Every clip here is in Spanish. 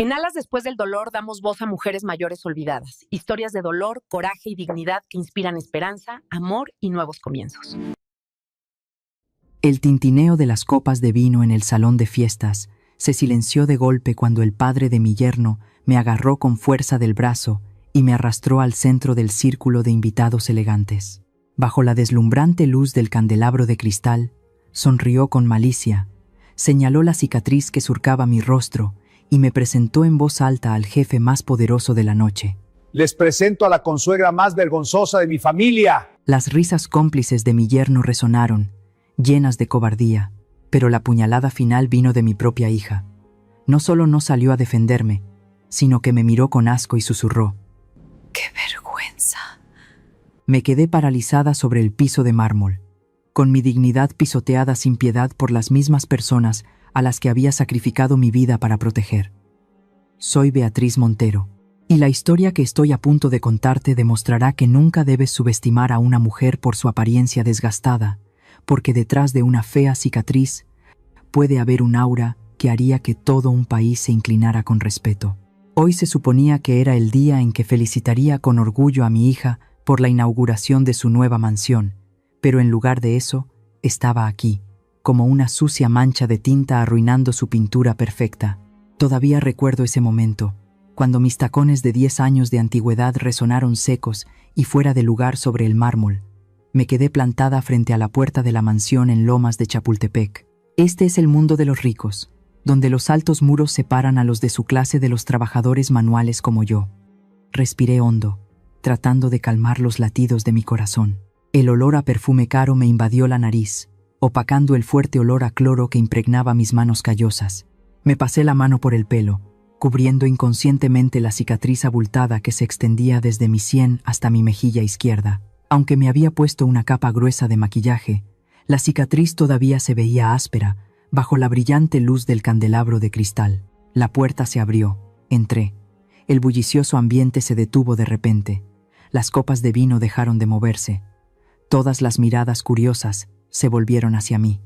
En Alas después del dolor damos voz a mujeres mayores olvidadas, historias de dolor, coraje y dignidad que inspiran esperanza, amor y nuevos comienzos. El tintineo de las copas de vino en el salón de fiestas se silenció de golpe cuando el padre de mi yerno me agarró con fuerza del brazo y me arrastró al centro del círculo de invitados elegantes. Bajo la deslumbrante luz del candelabro de cristal, sonrió con malicia, señaló la cicatriz que surcaba mi rostro y me presentó en voz alta al jefe más poderoso de la noche. Les presento a la consuegra más vergonzosa de mi familia. Las risas cómplices de mi yerno resonaron, llenas de cobardía, pero la puñalada final vino de mi propia hija. No solo no salió a defenderme, sino que me miró con asco y susurró: ¡Qué vergüenza! Me quedé paralizada sobre el piso de mármol, con mi dignidad pisoteada sin piedad por las mismas personas a las que había sacrificado mi vida para proteger. Soy Beatriz Montero, y la historia que estoy a punto de contarte demostrará que nunca debes subestimar a una mujer por su apariencia desgastada, porque detrás de una fea cicatriz puede haber un aura que haría que todo un país se inclinara con respeto. Hoy se suponía que era el día en que felicitaría con orgullo a mi hija por la inauguración de su nueva mansión, pero en lugar de eso, estaba aquí, como una sucia mancha de tinta arruinando su pintura perfecta. Todavía recuerdo ese momento, cuando mis tacones de 10 años de antigüedad resonaron secos y fuera de lugar sobre el mármol. Me quedé plantada frente a la puerta de la mansión en Lomas de Chapultepec. Este es el mundo de los ricos, donde los altos muros separan a los de su clase de los trabajadores manuales como yo. Respiré hondo, tratando de calmar los latidos de mi corazón. El olor a perfume caro me invadió la nariz, opacando el fuerte olor a cloro que impregnaba mis manos callosas. Me pasé la mano por el pelo, cubriendo inconscientemente la cicatriz abultada que se extendía desde mi sien hasta mi mejilla izquierda. Aunque me había puesto una capa gruesa de maquillaje, la cicatriz todavía se veía áspera bajo la brillante luz del candelabro de cristal. La puerta se abrió, entré. El bullicioso ambiente se detuvo de repente. Las copas de vino dejaron de moverse. Todas las miradas curiosas se volvieron hacia mí.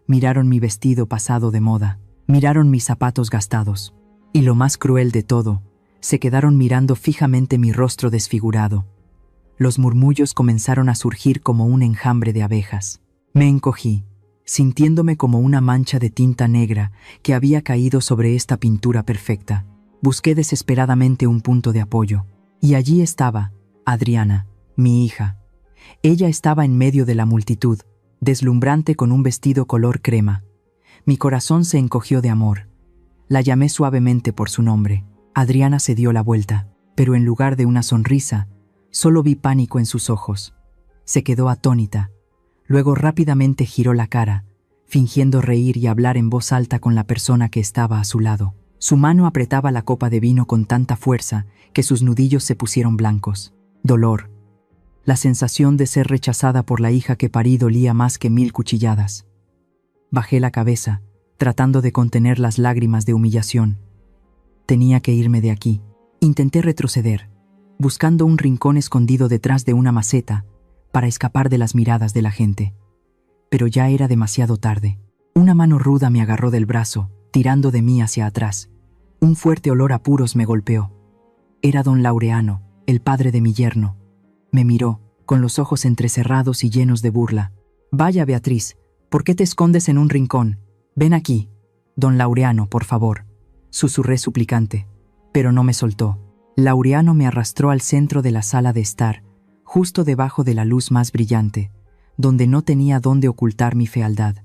Miraron mi vestido pasado de moda, miraron mis zapatos gastados. Y lo más cruel de todo, se quedaron mirando fijamente mi rostro desfigurado. Los murmullos comenzaron a surgir como un enjambre de abejas. Me encogí, sintiéndome como una mancha de tinta negra que había caído sobre esta pintura perfecta. Busqué desesperadamente un punto de apoyo. Y allí estaba Adriana, mi hija. Ella estaba en medio de la multitud, deslumbrante con un vestido color crema. Mi corazón se encogió de amor. La llamé suavemente por su nombre. Adriana se dio la vuelta, pero en lugar de una sonrisa, solo vi pánico en sus ojos. Se quedó atónita. Luego rápidamente giró la cara, fingiendo reír y hablar en voz alta con la persona que estaba a su lado. Su mano apretaba la copa de vino con tanta fuerza que sus nudillos se pusieron blancos. Dolor. La sensación de ser rechazada por la hija que parí dolía más que 1000 cuchilladas. Bajé la cabeza, tratando de contener las lágrimas de humillación. Tenía que irme de aquí. Intenté retroceder, buscando un rincón escondido detrás de una maceta para escapar de las miradas de la gente. Pero ya era demasiado tarde. Una mano ruda me agarró del brazo, tirando de mí hacia atrás. Un fuerte olor a puros me golpeó. Era don Laureano, el padre de mi yerno. Me miró, con los ojos entrecerrados y llenos de burla. «Vaya, Beatriz, ¿por qué te escondes en un rincón? Ven aquí, don Laureano, por favor», susurré suplicante. Pero no me soltó. Laureano me arrastró al centro de la sala de estar, justo debajo de la luz más brillante, donde no tenía dónde ocultar mi fealdad.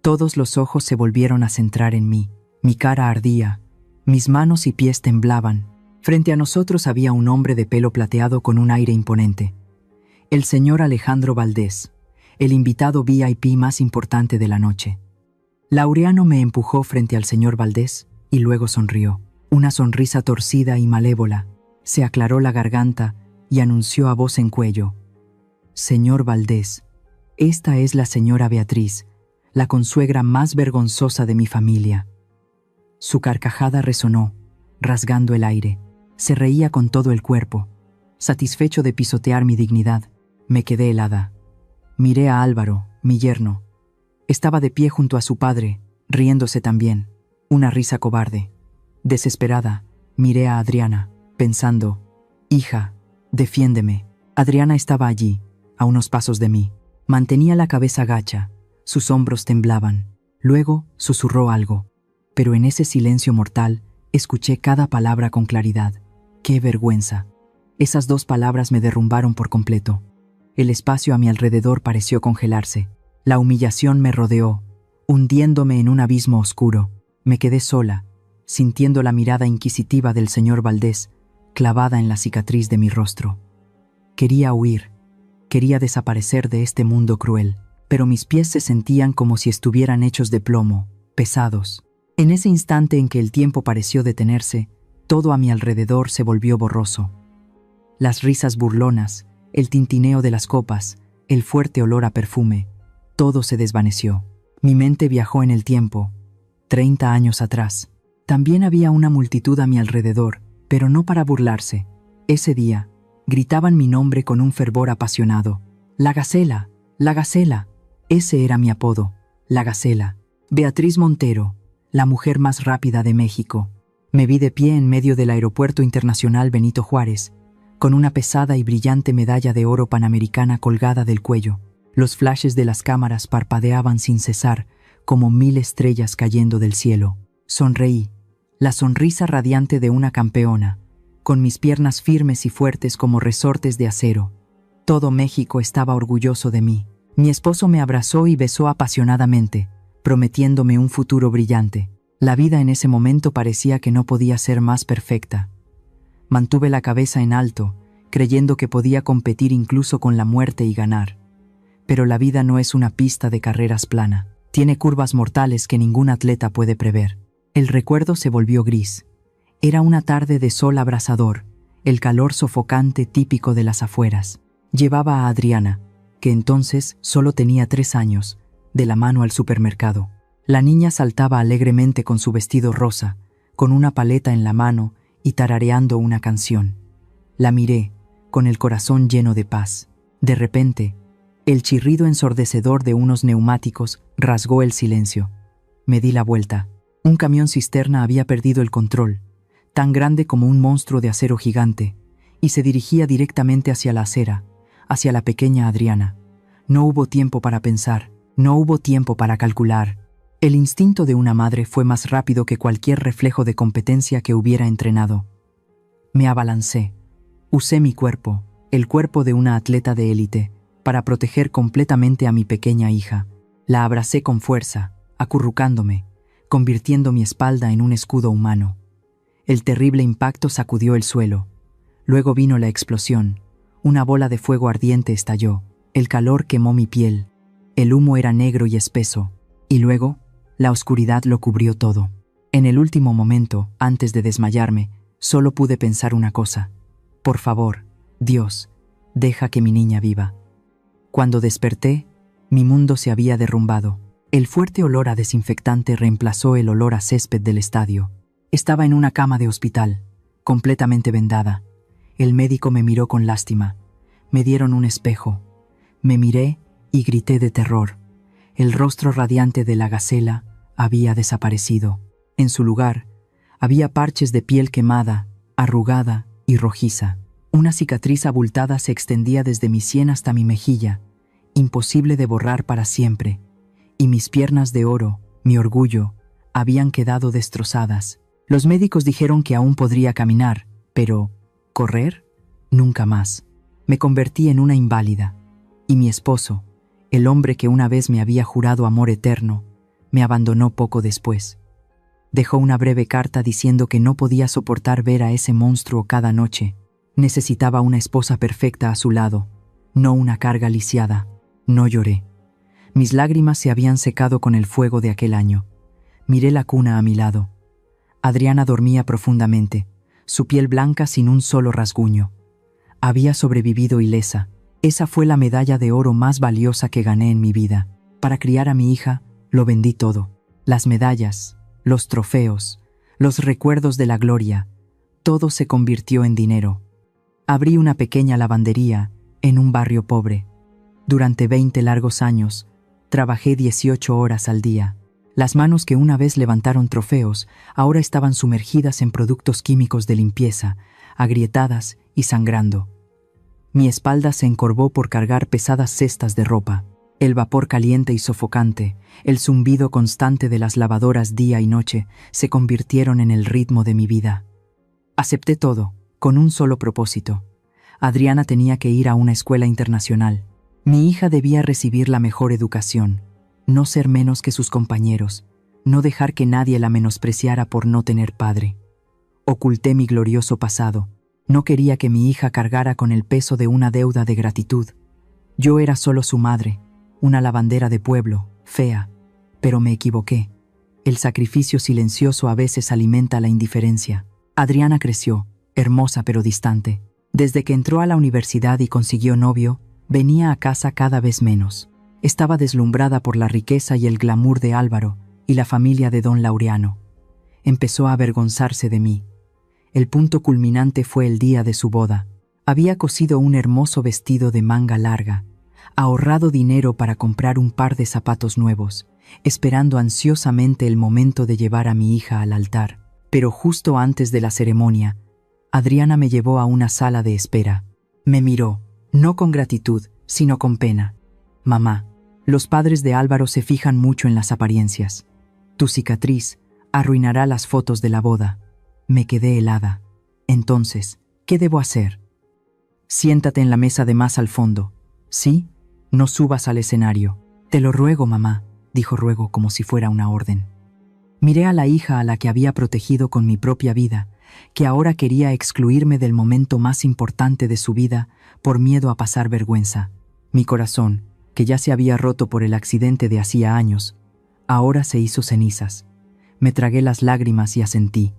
Todos los ojos se volvieron a centrar en mí. Mi cara ardía, mis manos y pies temblaban. Frente a nosotros había un hombre de pelo plateado con un aire imponente. El señor Alejandro Valdés, el invitado VIP más importante de la noche. Laureano me empujó frente al señor Valdés y luego sonrió. Una sonrisa torcida y malévola. Se aclaró la garganta y anunció a voz en cuello: «Señor Valdés, esta es la señora Beatriz, la consuegra más vergonzosa de mi familia». Su carcajada resonó, rasgando el aire. Se reía con todo el cuerpo, satisfecho de pisotear mi dignidad. Me quedé helada. Miré a Álvaro, mi yerno. Estaba de pie junto a su padre, riéndose también. Una risa cobarde. Desesperada, miré a Adriana, pensando, «Hija, defiéndeme». Adriana estaba allí, a unos pasos de mí. Mantenía la cabeza gacha, sus hombros temblaban. Luego susurró algo, pero en ese silencio mortal escuché cada palabra con claridad. ¡Qué vergüenza! Esas 2 palabras me derrumbaron por completo. El espacio a mi alrededor pareció congelarse. La humillación me rodeó, hundiéndome en un abismo oscuro. Me quedé sola, sintiendo la mirada inquisitiva del señor Valdés clavada en la cicatriz de mi rostro. Quería huir, quería desaparecer de este mundo cruel, pero mis pies se sentían como si estuvieran hechos de plomo, pesados. En ese instante en que el tiempo pareció detenerse, todo a mi alrededor se volvió borroso. Las risas burlonas, el tintineo de las copas, el fuerte olor a perfume, todo se desvaneció. Mi mente viajó en el tiempo, 30 años atrás. También había una multitud a mi alrededor, pero no para burlarse. Ese día, gritaban mi nombre con un fervor apasionado. «La Gacela, la Gacela». Ese era mi apodo, la Gacela. Beatriz Montero, la mujer más rápida de México. Me vi de pie en medio del Aeropuerto Internacional Benito Juárez, con una pesada y brillante medalla de oro panamericana colgada del cuello. Los flashes de las cámaras parpadeaban sin cesar, como 1000 estrellas cayendo del cielo. Sonreí, la sonrisa radiante de una campeona, con mis piernas firmes y fuertes como resortes de acero. Todo México estaba orgulloso de mí. Mi esposo me abrazó y besó apasionadamente, prometiéndome un futuro brillante. La vida en ese momento parecía que no podía ser más perfecta. Mantuve la cabeza en alto, creyendo que podía competir incluso con la muerte y ganar. Pero la vida no es una pista de carreras plana. Tiene curvas mortales que ningún atleta puede prever. El recuerdo se volvió gris. Era una tarde de sol abrasador, el calor sofocante típico de las afueras. Llevaba a Adriana, que entonces solo tenía 3 años, de la mano al supermercado. La niña saltaba alegremente con su vestido rosa, con una paleta en la mano y tarareando una canción. La miré, con el corazón lleno de paz. De repente, el chirrido ensordecedor de unos neumáticos rasgó el silencio. Me di la vuelta. Un camión cisterna había perdido el control, tan grande como un monstruo de acero gigante, y se dirigía directamente hacia la acera, hacia la pequeña Adriana. No hubo tiempo para pensar, no hubo tiempo para calcular. El instinto de una madre fue más rápido que cualquier reflejo de competencia que hubiera entrenado. Me abalancé. Usé mi cuerpo, el cuerpo de una atleta de élite, para proteger completamente a mi pequeña hija. La abracé con fuerza, acurrucándome, convirtiendo mi espalda en un escudo humano. El terrible impacto sacudió el suelo. Luego vino la explosión. Una bola de fuego ardiente estalló. El calor quemó mi piel. El humo era negro y espeso. Y luego, la oscuridad lo cubrió todo. En el último momento, antes de desmayarme, solo pude pensar una cosa. Por favor, Dios, deja que mi niña viva. Cuando desperté, mi mundo se había derrumbado. El fuerte olor a desinfectante reemplazó el olor a césped del estadio. Estaba en una cama de hospital, completamente vendada. El médico me miró con lástima. Me dieron un espejo. Me miré y grité de terror. El rostro radiante de la Gacela había desaparecido. En su lugar, había parches de piel quemada, arrugada y rojiza. Una cicatriz abultada se extendía desde mi sien hasta mi mejilla, imposible de borrar para siempre. Y mis piernas de oro, mi orgullo, habían quedado destrozadas. Los médicos dijeron que aún podría caminar, pero ¿correr? Nunca más. Me convertí en una inválida. Y mi esposo, el hombre que una vez me había jurado amor eterno, me abandonó poco después. Dejó una breve carta diciendo que no podía soportar ver a ese monstruo cada noche. Necesitaba una esposa perfecta a su lado, no una carga lisiada. No lloré. Mis lágrimas se habían secado con el fuego de aquel año. Miré la cuna a mi lado. Adriana dormía profundamente, su piel blanca sin un solo rasguño. Había sobrevivido ilesa. Esa fue la medalla de oro más valiosa que gané en mi vida. Para criar a mi hija, lo vendí todo. Las medallas, los trofeos, los recuerdos de la gloria, todo se convirtió en dinero. Abrí una pequeña lavandería en un barrio pobre. Durante 20 largos años, trabajé 18 horas al día. Las manos que una vez levantaron trofeos ahora estaban sumergidas en productos químicos de limpieza, agrietadas y sangrando. Mi espalda se encorvó por cargar pesadas cestas de ropa. El vapor caliente y sofocante, el zumbido constante de las lavadoras día y noche, se convirtieron en el ritmo de mi vida. Acepté todo, con un solo propósito. Adriana tenía que ir a una escuela internacional. Mi hija debía recibir la mejor educación, no ser menos que sus compañeros, no dejar que nadie la menospreciara por no tener padre. Oculté mi glorioso pasado. No quería que mi hija cargara con el peso de una deuda de gratitud. Yo era solo su madre, una lavandera de pueblo, fea, pero me equivoqué. El sacrificio silencioso a veces alimenta la indiferencia. Adriana creció, hermosa pero distante. Desde que entró a la universidad y consiguió novio, venía a casa cada vez menos. Estaba deslumbrada por la riqueza y el glamour de Álvaro y la familia de don Laureano. Empezó a avergonzarse de mí. El punto culminante fue el día de su boda. Había cosido un hermoso vestido de manga larga, ahorrado dinero para comprar un par de zapatos nuevos, esperando ansiosamente el momento de llevar a mi hija al altar. Pero justo antes de la ceremonia, Adriana me llevó a una sala de espera. Me miró, no con gratitud, sino con pena. Mamá, los padres de Álvaro se fijan mucho en las apariencias. Tu cicatriz arruinará las fotos de la boda. Me quedé helada. Entonces, ¿qué debo hacer? Siéntate en la mesa de más al fondo. ¿Sí? No subas al escenario. Te lo ruego, mamá, dijo ruego como si fuera una orden. Miré a la hija a la que había protegido con mi propia vida, que ahora quería excluirme del momento más importante de su vida por miedo a pasar vergüenza. Mi corazón, que ya se había roto por el accidente de hacía años, ahora se hizo cenizas. Me tragué las lágrimas y asentí.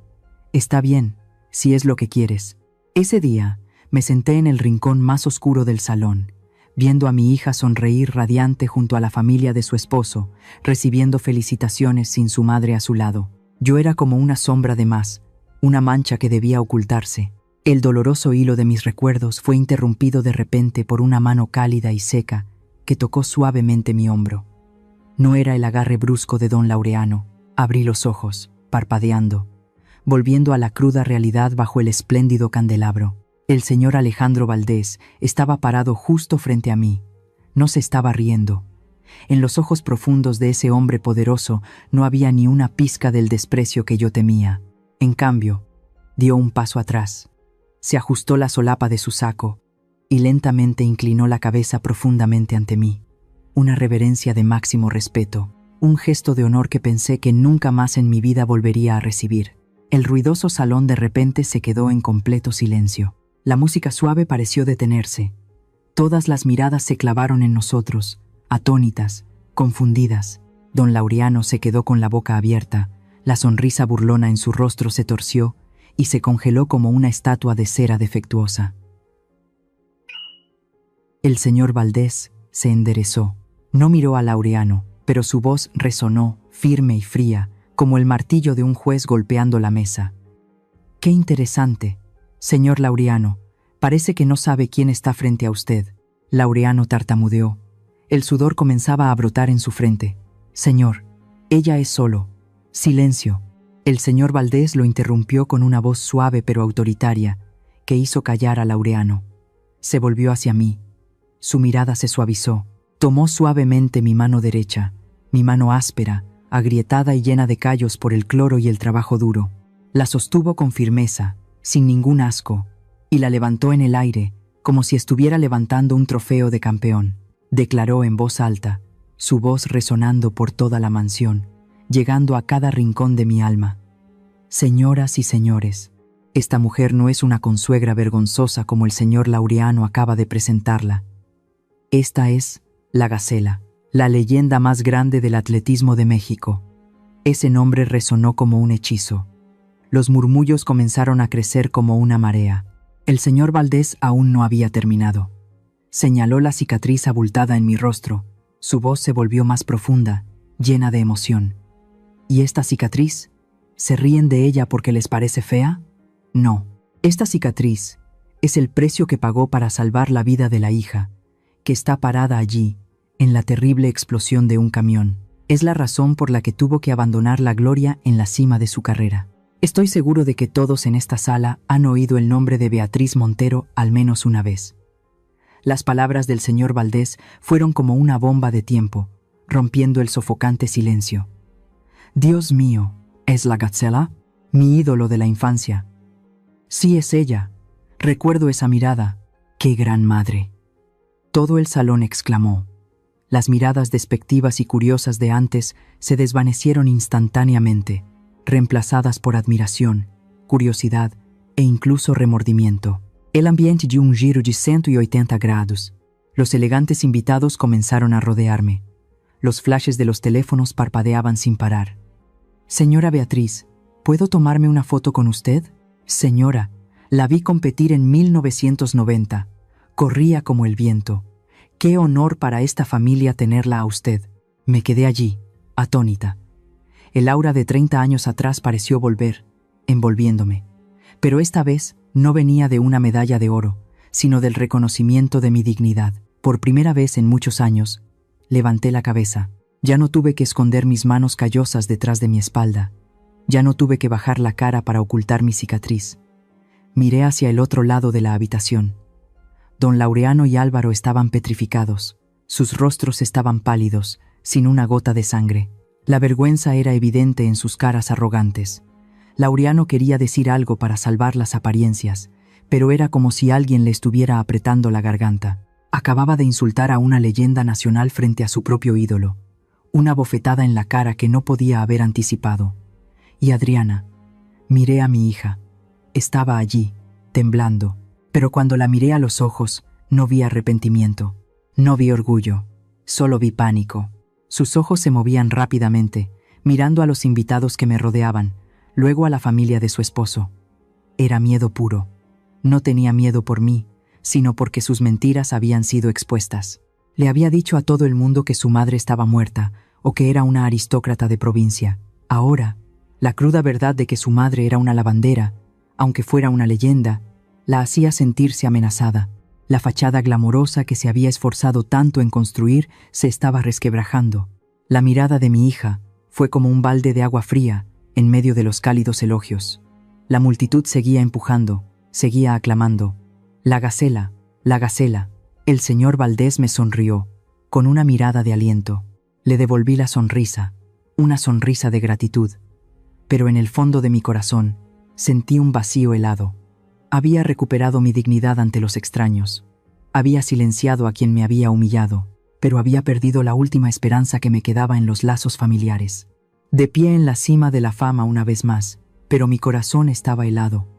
Está bien, si es lo que quieres. Ese día, me senté en el rincón más oscuro del salón, viendo a mi hija sonreír radiante junto a la familia de su esposo, recibiendo felicitaciones sin su madre a su lado. Yo era como una sombra de más, una mancha que debía ocultarse. El doloroso hilo de mis recuerdos fue interrumpido de repente por una mano cálida y seca que tocó suavemente mi hombro. No era el agarre brusco de don Laureano. Abrí los ojos, parpadeando, volviendo a la cruda realidad bajo el espléndido candelabro. El señor Alejandro Valdés estaba parado justo frente a mí. No se estaba riendo. En los ojos profundos de ese hombre poderoso no había ni una pizca del desprecio que yo temía. En cambio, dio un paso atrás. Se ajustó la solapa de su saco y lentamente inclinó la cabeza profundamente ante mí. Una reverencia de máximo respeto, un gesto de honor que pensé que nunca más en mi vida volvería a recibir. El ruidoso salón de repente se quedó en completo silencio. La música suave pareció detenerse. Todas las miradas se clavaron en nosotros, atónitas, confundidas. Don Laureano se quedó con la boca abierta, la sonrisa burlona en su rostro se torció y se congeló como una estatua de cera defectuosa. El señor Valdés se enderezó. No miró a Laureano, pero su voz resonó, firme y fría, como el martillo de un juez golpeando la mesa. «Qué interesante, señor Laureano. Parece que no sabe quién está frente a usted». Laureano tartamudeó. El sudor comenzaba a brotar en su frente. «Señor, ella es solo». «Silencio». El señor Valdés lo interrumpió con una voz suave pero autoritaria, que hizo callar a Laureano. Se volvió hacia mí. Su mirada se suavizó. Tomó suavemente mi mano derecha, mi mano áspera, agrietada y llena de callos por el cloro y el trabajo duro. La sostuvo con firmeza, sin ningún asco, y la levantó en el aire, como si estuviera levantando un trofeo de campeón. Declaró en voz alta, su voz resonando por toda la mansión, llegando a cada rincón de mi alma. «Señoras y señores, esta mujer no es una consuegra vergonzosa como el señor Laureano acaba de presentarla. Esta es la Gacela, la leyenda más grande del atletismo de México». Ese nombre resonó como un hechizo. Los murmullos comenzaron a crecer como una marea. El señor Valdés aún no había terminado. Señaló la cicatriz abultada en mi rostro. Su voz se volvió más profunda, llena de emoción. ¿Y esta cicatriz? ¿Se ríen de ella porque les parece fea? No. Esta cicatriz es el precio que pagó para salvar la vida de la hija, que está parada allí, en la terrible explosión de un camión. Es la razón por la que tuvo que abandonar la gloria en la cima de su carrera. Estoy seguro de que todos en esta sala han oído el nombre de Beatriz Montero al menos una vez. Las palabras del señor Valdés fueron como una bomba de tiempo, rompiendo el sofocante silencio. Dios mío, ¿es la Gazela? Mi ídolo de la infancia. Sí, es ella. Recuerdo esa mirada. ¡Qué gran madre! Todo el salón exclamó. Las miradas despectivas y curiosas de antes se desvanecieron instantáneamente, reemplazadas por admiración, curiosidad e incluso remordimiento. El ambiente dio un giro de 180 grados. Los elegantes invitados comenzaron a rodearme. Los flashes de los teléfonos parpadeaban sin parar. Señora Beatriz, ¿puedo tomarme una foto con usted? Señora, la vi competir en 1990. Corría como el viento. ¡Qué honor para esta familia tenerla a usted! Me quedé allí, atónita. El aura de 30 años atrás pareció volver, envolviéndome. Pero esta vez no venía de una medalla de oro, sino del reconocimiento de mi dignidad. Por primera vez en muchos años, levanté la cabeza. Ya no tuve que esconder mis manos callosas detrás de mi espalda. Ya no tuve que bajar la cara para ocultar mi cicatriz. Miré hacia el otro lado de la habitación. Don Laureano y Álvaro estaban petrificados. Sus rostros estaban pálidos, sin una gota de sangre. La vergüenza era evidente en sus caras arrogantes. Laureano quería decir algo para salvar las apariencias, pero era como si alguien le estuviera apretando la garganta. Acababa de insultar a una leyenda nacional frente a su propio ídolo. Una bofetada en la cara que no podía haber anticipado. Y Adriana, miré a mi hija. Estaba allí, temblando. Pero cuando la miré a los ojos, no vi arrepentimiento, no vi orgullo, solo vi pánico. Sus ojos se movían rápidamente, mirando a los invitados que me rodeaban, luego a la familia de su esposo. Era miedo puro. No tenía miedo por mí, sino porque sus mentiras habían sido expuestas. Le había dicho a todo el mundo que su madre estaba muerta o que era una aristócrata de provincia. Ahora, la cruda verdad de que su madre era una lavandera, aunque fuera una leyenda, la hacía sentirse amenazada. La fachada glamorosa que se había esforzado tanto en construir se estaba resquebrajando. La mirada de mi hija fue como un balde de agua fría en medio de los cálidos elogios. La multitud seguía empujando, seguía aclamando. La Gacela, la Gacela. El señor Valdés me sonrió, con una mirada de aliento. Le devolví la sonrisa, una sonrisa de gratitud. Pero en el fondo de mi corazón sentí un vacío helado. Había recuperado mi dignidad ante los extraños. Había silenciado a quien me había humillado, pero había perdido la última esperanza que me quedaba en los lazos familiares. De pie en la cima de la fama una vez más, pero mi corazón estaba helado.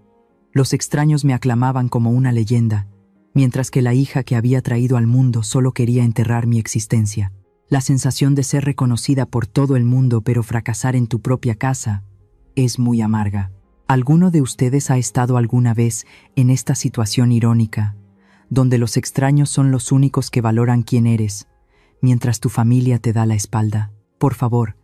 Los extraños me aclamaban como una leyenda, mientras que la hija que había traído al mundo solo quería enterrar mi existencia. La sensación de ser reconocida por todo el mundo pero fracasar en tu propia casa es muy amarga. ¿Alguno de ustedes ha estado alguna vez en esta situación irónica, donde los extraños son los únicos que valoran quién eres, mientras tu familia te da la espalda? Por favor,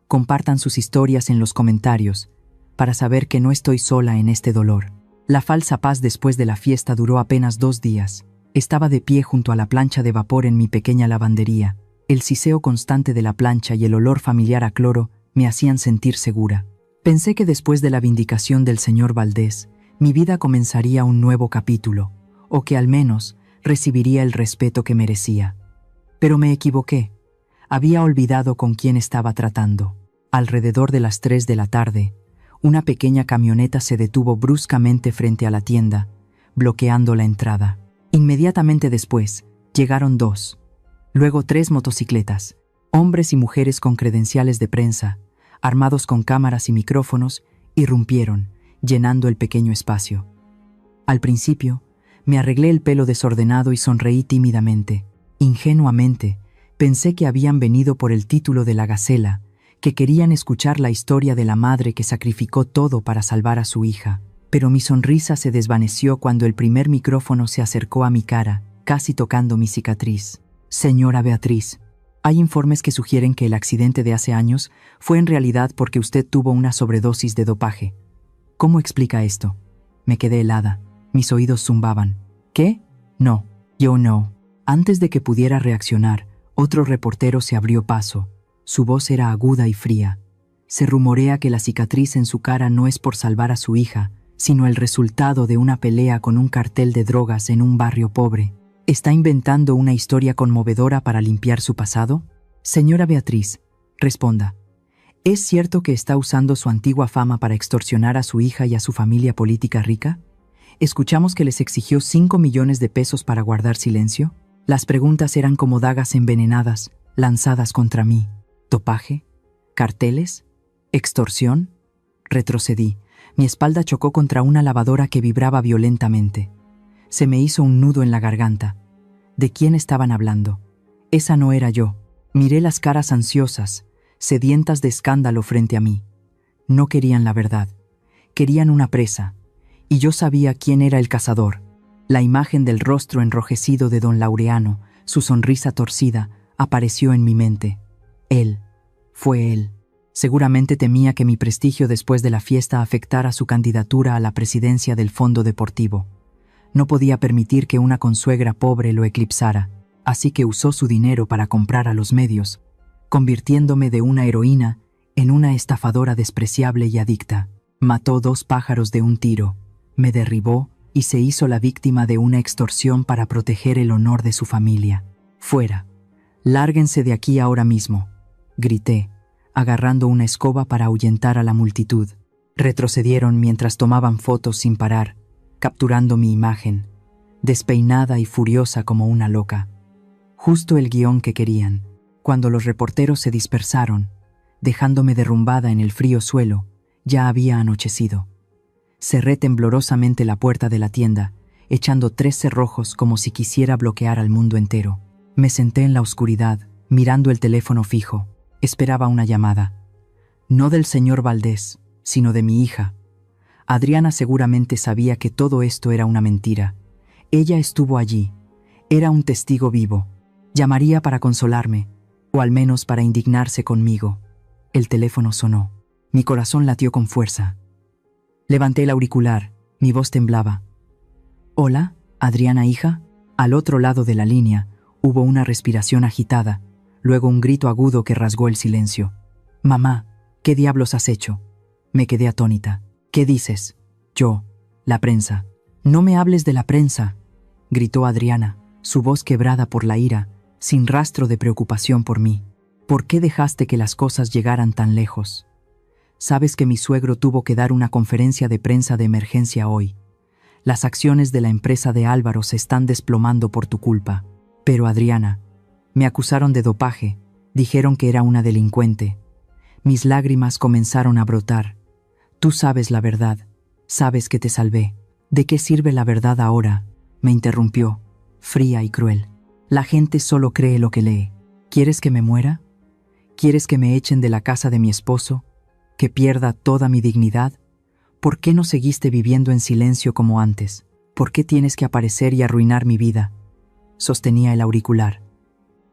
compartan sus historias en los comentarios, para saber que no estoy sola en este dolor. La falsa paz después de la fiesta duró apenas 2 días. Estaba de pie junto a la plancha de vapor en mi pequeña lavandería. El siseo constante de la plancha y el olor familiar a cloro me hacían sentir segura. Pensé que después de la vindicación del señor Valdés, mi vida comenzaría un nuevo capítulo, o que al menos recibiría el respeto que merecía. Pero me equivoqué. Había olvidado con quién estaba tratando. Alrededor de las 3 de la tarde, una pequeña camioneta se detuvo bruscamente frente a la tienda, bloqueando la entrada. Inmediatamente después, llegaron 2, luego 3 motocicletas, hombres y mujeres con credenciales de prensa, armados con cámaras y micrófonos, irrumpieron, llenando el pequeño espacio. Al principio, me arreglé el pelo desordenado y sonreí tímidamente. Ingenuamente, pensé que habían venido por el título de la Gacela, que querían escuchar la historia de la madre que sacrificó todo para salvar a su hija. Pero mi sonrisa se desvaneció cuando el primer micrófono se acercó a mi cara, casi tocando mi cicatriz. Señora Beatriz, hay informes que sugieren que el accidente de hace años fue en realidad porque usted tuvo una sobredosis de dopaje. ¿Cómo explica esto? Me quedé helada. Mis oídos zumbaban. ¿Qué? No, yo no. Antes de que pudiera reaccionar, otro reportero se abrió paso, Su voz era aguda y fría. Se rumorea que la cicatriz en su cara no es por salvar a su hija, sino el resultado de una pelea con un cartel de drogas en un barrio pobre. ¿Está inventando una historia conmovedora para limpiar su pasado? Señora Beatriz, responda. ¿Es cierto que está usando su antigua fama para extorsionar a su hija y a su familia política rica? Escuchamos que les exigió 5 millones de pesos para guardar silencio. Las preguntas eran como dagas envenenadas, lanzadas contra mí. ¿Dopaje? ¿Carteles? ¿Extorsión? Retrocedí. Mi espalda chocó contra una lavadora que vibraba violentamente. Se me hizo un nudo en la garganta. ¿De quién estaban hablando? Esa no era yo. Miré las caras ansiosas, sedientas de escándalo frente a mí. No querían la verdad. Querían una presa. Y yo sabía quién era el cazador. La imagen del rostro enrojecido de don Laureano, su sonrisa torcida, apareció en mi mente. Él. Fue él. Seguramente temía que mi prestigio después de la fiesta afectara su candidatura a la presidencia del Fondo Deportivo. No podía permitir que una consuegra pobre lo eclipsara, así que usó su dinero para comprar a los medios, convirtiéndome de una heroína en una estafadora despreciable y adicta. Mató 2 pájaros de un tiro, me derribó y se hizo la víctima de una extorsión para proteger el honor de su familia. Fuera. Lárguense de aquí ahora mismo, grité, agarrando una escoba para ahuyentar a la multitud. Retrocedieron mientras tomaban fotos sin parar, capturando mi imagen, despeinada y furiosa como una loca. Justo el guión que querían. Cuando los reporteros se dispersaron, dejándome derrumbada en el frío suelo, ya había anochecido. Cerré temblorosamente la puerta de la tienda, echando 3 cerrojos como si quisiera bloquear al mundo entero. Me senté en la oscuridad, mirando el teléfono fijo. Esperaba una llamada. No del señor Valdés, sino de mi hija. Adriana seguramente sabía que todo esto era una mentira. Ella estuvo allí. Era un testigo vivo. Llamaría para consolarme, o al menos para indignarse conmigo. El teléfono sonó. Mi corazón latió con fuerza. Levanté el auricular. Mi voz temblaba. «Hola, Adriana, hija». Al otro lado de la línea hubo una respiración agitada, luego un grito agudo que rasgó el silencio. «Mamá, ¿qué diablos has hecho?» Me quedé atónita. «¿Qué dices?» «Yo, la prensa». «No me hables de la prensa», gritó Adriana, su voz quebrada por la ira, sin rastro de preocupación por mí. «¿Por qué dejaste que las cosas llegaran tan lejos? Sabes que mi suegro tuvo que dar una conferencia de prensa de emergencia hoy. Las acciones de la empresa de Álvaro se están desplomando por tu culpa. Pero Adriana, me acusaron de dopaje, dijeron que era una delincuente. Mis lágrimas comenzaron a brotar. Tú sabes la verdad, sabes que te salvé. ¿De qué sirve la verdad ahora?», me interrumpió, fría y cruel. «La gente solo cree lo que lee. ¿Quieres que me muera? ¿Quieres que me echen de la casa de mi esposo? ¿Que pierda toda mi dignidad? ¿Por qué no seguiste viviendo en silencio como antes? ¿Por qué tienes que aparecer y arruinar mi vida?». Sostenía el auricular.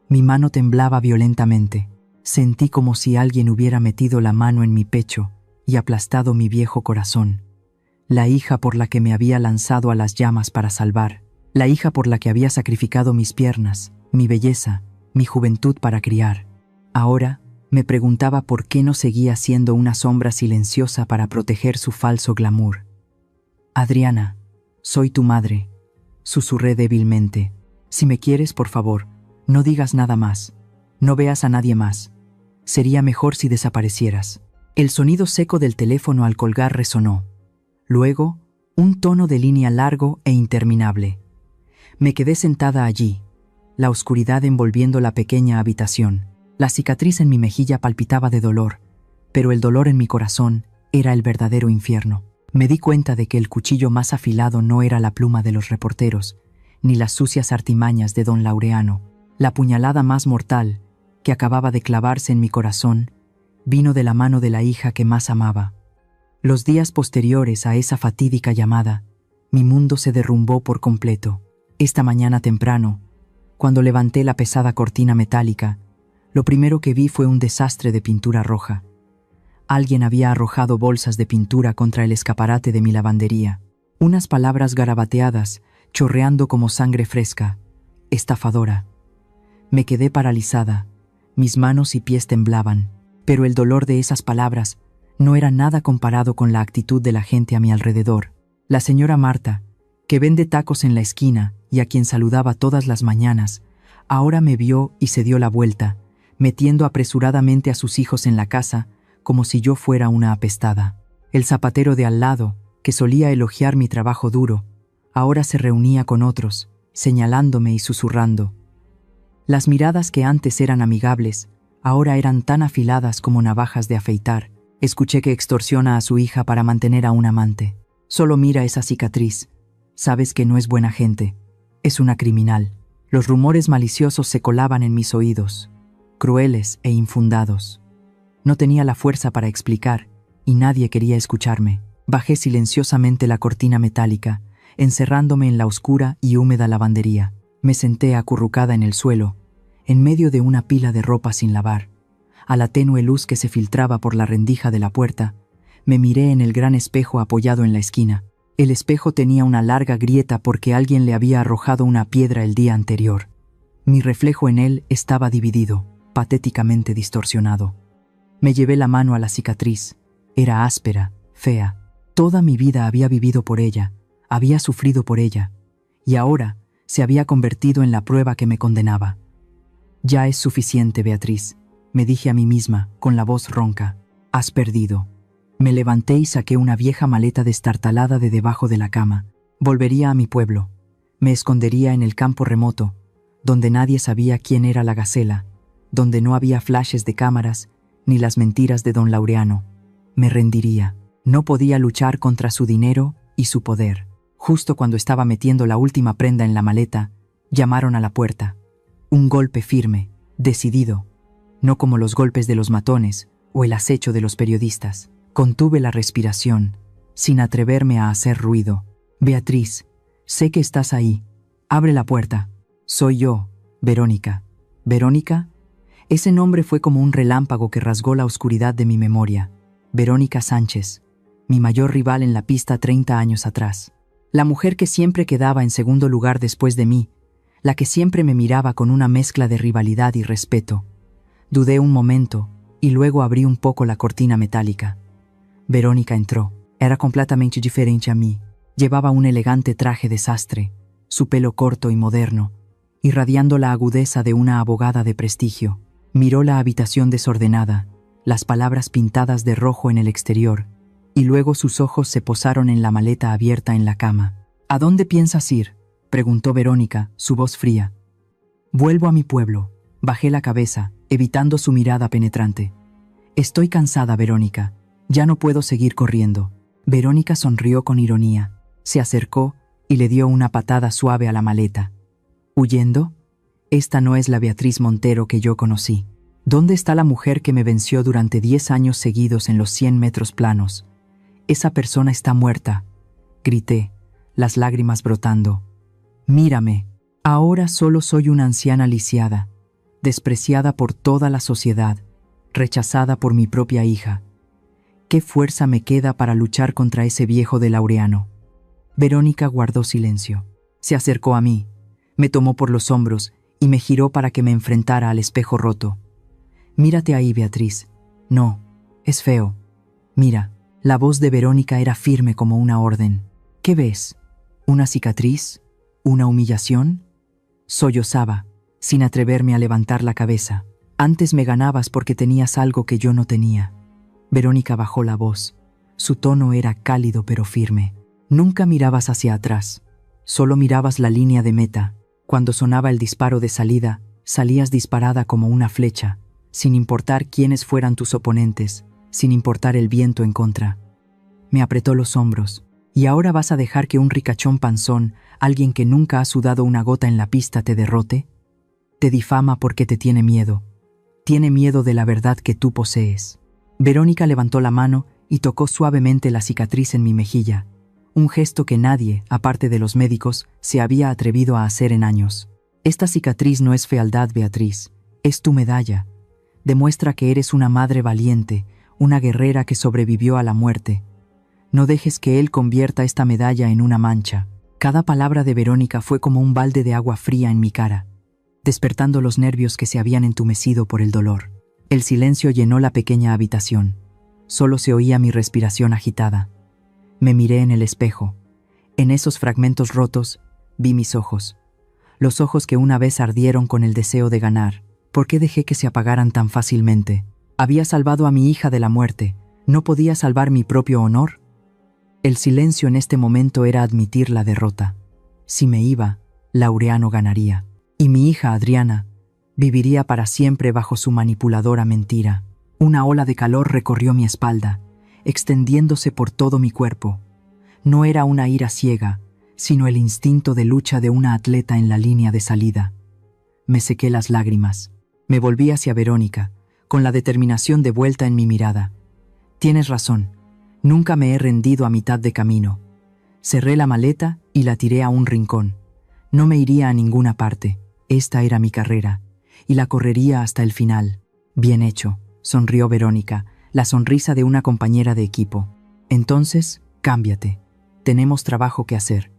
Mi mano temblaba violentamente. Sentí como si alguien hubiera metido la mano en mi pecho y aplastado mi viejo corazón. La hija por la que me había lanzado a las llamas para salvar. La hija por la que había sacrificado mis piernas, mi belleza, mi juventud para criar. Ahora me preguntaba por qué no seguía siendo una sombra silenciosa para proteger su falso glamour. «Adriana, soy tu madre», susurré débilmente. «Si me quieres, por favor, no digas nada más. No veas a nadie más. Sería mejor si desaparecieras». El sonido seco del teléfono al colgar resonó. Luego, un tono de línea largo e interminable. Me quedé sentada allí, la oscuridad envolviendo la pequeña habitación. La cicatriz en mi mejilla palpitaba de dolor, pero el dolor en mi corazón era el verdadero infierno. Me di cuenta de que el cuchillo más afilado no era la pluma de los reporteros, ni las sucias artimañas de don Laureano. La puñalada más mortal, que acababa de clavarse en mi corazón, vino de la mano de la hija que más amaba. Los días posteriores a esa fatídica llamada, mi mundo se derrumbó por completo. Esta mañana temprano, cuando levanté la pesada cortina metálica, lo primero que vi fue un desastre de pintura roja. Alguien había arrojado bolsas de pintura contra el escaparate de mi lavandería. Unas palabras garabateadas, chorreando como sangre fresca. «Estafadora». Me quedé paralizada, Mis manos y pies temblaban, pero el dolor de esas palabras no era nada comparado con la actitud de la gente a mi alrededor. La señora Marta, que vende tacos en la esquina y a quien saludaba todas las mañanas, ahora me vio y se dio la vuelta, metiendo apresuradamente a sus hijos en la casa como si yo fuera una apestada. El zapatero de al lado, que solía elogiar mi trabajo duro, ahora se reunía con otros, señalándome y susurrando. Las miradas que antes eran amigables, ahora eran tan afiladas como navajas de afeitar. Escuché que extorsiona a su hija para mantener a un amante. Solo mira esa cicatriz. Sabes que no es buena gente. Es una criminal. Los rumores maliciosos se colaban en mis oídos, crueles e infundados. No tenía la fuerza para explicar, y nadie quería escucharme. Bajé silenciosamente la cortina metálica, encerrándome en la oscura y húmeda lavandería. Me senté acurrucada en el suelo, en medio de una pila de ropa sin lavar. A la tenue luz que se filtraba por la rendija de la puerta, me miré en el gran espejo apoyado en la esquina. El espejo tenía una larga grieta porque alguien le había arrojado una piedra el día anterior. Mi reflejo en él estaba dividido, patéticamente distorsionado. Me llevé la mano a la cicatriz. Era áspera, fea. Toda mi vida había vivido por ella, había sufrido por ella, y ahora se había convertido en la prueba que me condenaba. Ya es suficiente, Beatriz, me dije a mí misma, con la voz ronca. Has perdido. Me levanté y saqué una vieja maleta destartalada de debajo de la cama. Volvería a mi pueblo. Me escondería en el campo remoto, donde nadie sabía quién era la Gacela, donde no había flashes de cámaras, ni las mentiras de don Laureano. Me rendiría. No podía luchar contra su dinero y su poder. Justo cuando estaba metiendo la última prenda en la maleta, llamaron a la puerta. Un golpe firme, decidido, no como los golpes de los matones o el acecho de los periodistas. Contuve la respiración, sin atreverme a hacer ruido. Beatriz, sé que estás ahí. Abre la puerta. Soy yo, Verónica. ¿Verónica? Ese nombre fue como un relámpago que rasgó la oscuridad de mi memoria. Verónica Sánchez, mi mayor rival en la pista 30 años atrás. La mujer que siempre quedaba en segundo lugar después de mí, la que siempre me miraba con una mezcla de rivalidad y respeto. Dudé un momento y luego abrí un poco la cortina metálica. Verónica entró. Era completamente diferente a mí. Llevaba un elegante traje de sastre, su pelo corto y moderno, irradiando la agudeza de una abogada de prestigio. Miró la habitación desordenada, las palabras pintadas de rojo en el exterior, y luego sus ojos se posaron en la maleta abierta en la cama. ¿A dónde piensas ir?, preguntó Verónica, su voz fría. Vuelvo a mi pueblo. Bajé la cabeza, evitando su mirada penetrante. Estoy cansada, Verónica. Ya no puedo seguir corriendo. Verónica sonrió con ironía. Se acercó y le dio una patada suave a la maleta. ¿Huyendo? Esta no es la Beatriz Montero que yo conocí. ¿Dónde está la mujer que me venció durante 10 años seguidos en los 100 metros planos? Esa persona está muerta, grité, las lágrimas brotando. Mírame, ahora solo soy una anciana lisiada, despreciada por toda la sociedad, rechazada por mi propia hija. ¿Qué fuerza me queda para luchar contra ese viejo de Laureano? Verónica guardó silencio. Se acercó a mí, me tomó por los hombros y me giró para que me enfrentara al espejo roto. Mírate ahí, Beatriz. No, es feo. Mira, la voz de Verónica era firme como una orden. ¿Qué ves? ¿Una cicatriz? ¿Una humillación? Sollozaba, sin atreverme a levantar la cabeza. Antes me ganabas porque tenías algo que yo no tenía. Verónica bajó la voz. Su tono era cálido pero firme. Nunca mirabas hacia atrás. Solo mirabas la línea de meta. Cuando sonaba el disparo de salida, salías disparada como una flecha, sin importar quiénes fueran tus oponentes, sin importar el viento en contra. Me apretó los hombros. ¿Y ahora vas a dejar que un ricachón panzón, alguien que nunca ha sudado una gota en la pista, te derrote? Te difama porque te tiene miedo. Tiene miedo de la verdad que tú posees. Verónica levantó la mano y tocó suavemente la cicatriz en mi mejilla, un gesto que nadie, aparte de los médicos, se había atrevido a hacer en años. Esta cicatriz no es fealdad, Beatriz, es tu medalla. Demuestra que eres una madre valiente, una guerrera que sobrevivió a la muerte. No dejes que él convierta esta medalla en una mancha. Cada palabra de Verónica fue como un balde de agua fría en mi cara. despertando los nervios que se habían entumecido por el dolor. El silencio llenó la pequeña habitación. Solo se oía mi respiración agitada. Me miré en el espejo. En esos fragmentos rotos, vi mis ojos. Los ojos que una vez ardieron con el deseo de ganar. ¿Por qué dejé que se apagaran tan fácilmente? Había salvado a mi hija de la muerte. ¿No podía salvar mi propio honor? El silencio en este momento era admitir la derrota. Si me iba, Laureano ganaría. Y mi hija Adriana viviría para siempre bajo su manipuladora mentira. Una ola de calor recorrió mi espalda, extendiéndose por todo mi cuerpo. No era una ira ciega, sino el instinto de lucha de una atleta en la línea de salida. Me sequé las lágrimas. Me volví hacia Verónica, con la determinación de vuelta en mi mirada. Tienes razón, nunca me he rendido a mitad de camino. Cerré la maleta y la tiré a un rincón. No me iría a ninguna parte. Esta era mi carrera, y la correría hasta el final. Bien hecho, sonrió Verónica, la sonrisa de una compañera de equipo. Entonces, cámbiate. Tenemos trabajo que hacer.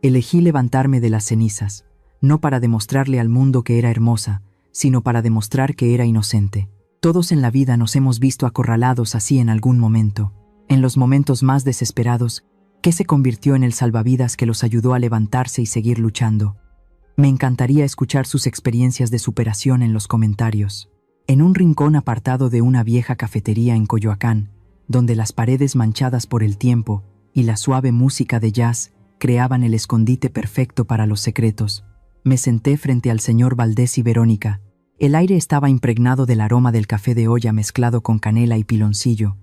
Elegí levantarme de las cenizas, no para demostrarle al mundo que era hermosa, sino para demostrar que era inocente. Todos en la vida nos hemos visto acorralados así en algún momento. En los momentos más desesperados, ¿qué se convirtió en el salvavidas que los ayudó a levantarse y seguir luchando? Me encantaría escuchar sus experiencias de superación en los comentarios. En un rincón apartado de una vieja cafetería en Coyoacán, donde las paredes manchadas por el tiempo y la suave música de jazz creaban el escondite perfecto para los secretos, me senté frente al señor Valdés y Verónica. El aire estaba impregnado del aroma del café de olla mezclado con canela y piloncillo,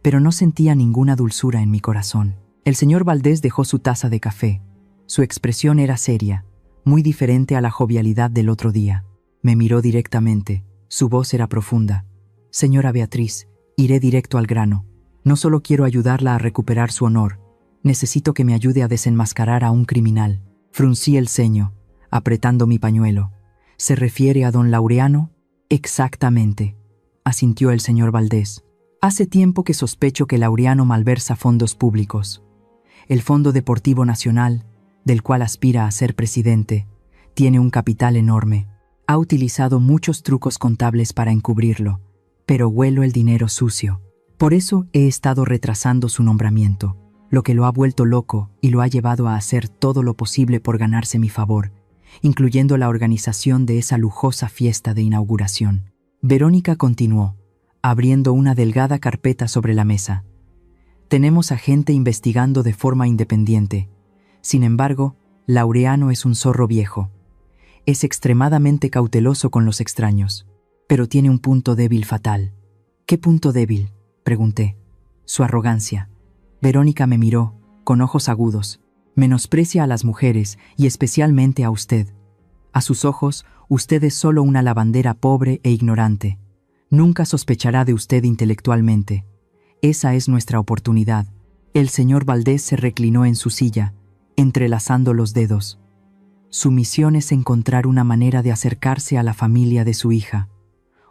pero no sentía ninguna dulzura en mi corazón. El señor Valdés dejó su taza de café. Su expresión era seria, muy diferente a la jovialidad del otro día. Me miró directamente. Su voz era profunda. Señora Beatriz, iré directo al grano. No solo quiero ayudarla a recuperar su honor, necesito que me ayude a desenmascarar a un criminal. Fruncí el ceño, apretando mi pañuelo. ¿Se refiere a don Laureano? Exactamente, asintió el señor Valdés. Hace tiempo que sospecho que Laureano malversa fondos públicos. El Fondo Deportivo Nacional, del cual aspira a ser presidente, tiene un capital enorme. Ha utilizado muchos trucos contables para encubrirlo, pero huelo el dinero sucio. Por eso he estado retrasando su nombramiento, lo que lo ha vuelto loco y lo ha llevado a hacer todo lo posible por ganarse mi favor, incluyendo la organización de esa lujosa fiesta de inauguración. Verónica continuó, abriendo una delgada carpeta sobre la mesa. Tenemos a gente investigando de forma independiente. Sin embargo, Laureano es un zorro viejo. Es extremadamente cauteloso con los extraños, pero tiene un punto débil fatal. ¿Qué punto débil?, pregunté. Su arrogancia. Verónica me miró, con ojos agudos. Menosprecia a las mujeres y especialmente a usted. A sus ojos, usted es solo una lavandera pobre e ignorante. Nunca sospechará de usted intelectualmente. Esa es nuestra oportunidad. El señor Valdés se reclinó en su silla, entrelazando los dedos. Su misión es encontrar una manera de acercarse a la familia de su hija.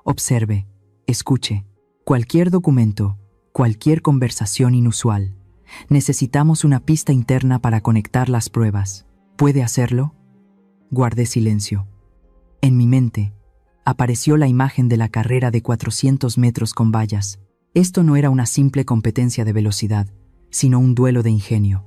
Observe, escuche, cualquier documento, cualquier conversación inusual. Necesitamos una pista interna para conectar las pruebas. ¿Puede hacerlo? Guardé silencio. En mi mente, apareció la imagen de la carrera de 400 metros con vallas. Esto no era una simple competencia de velocidad, sino un duelo de ingenio.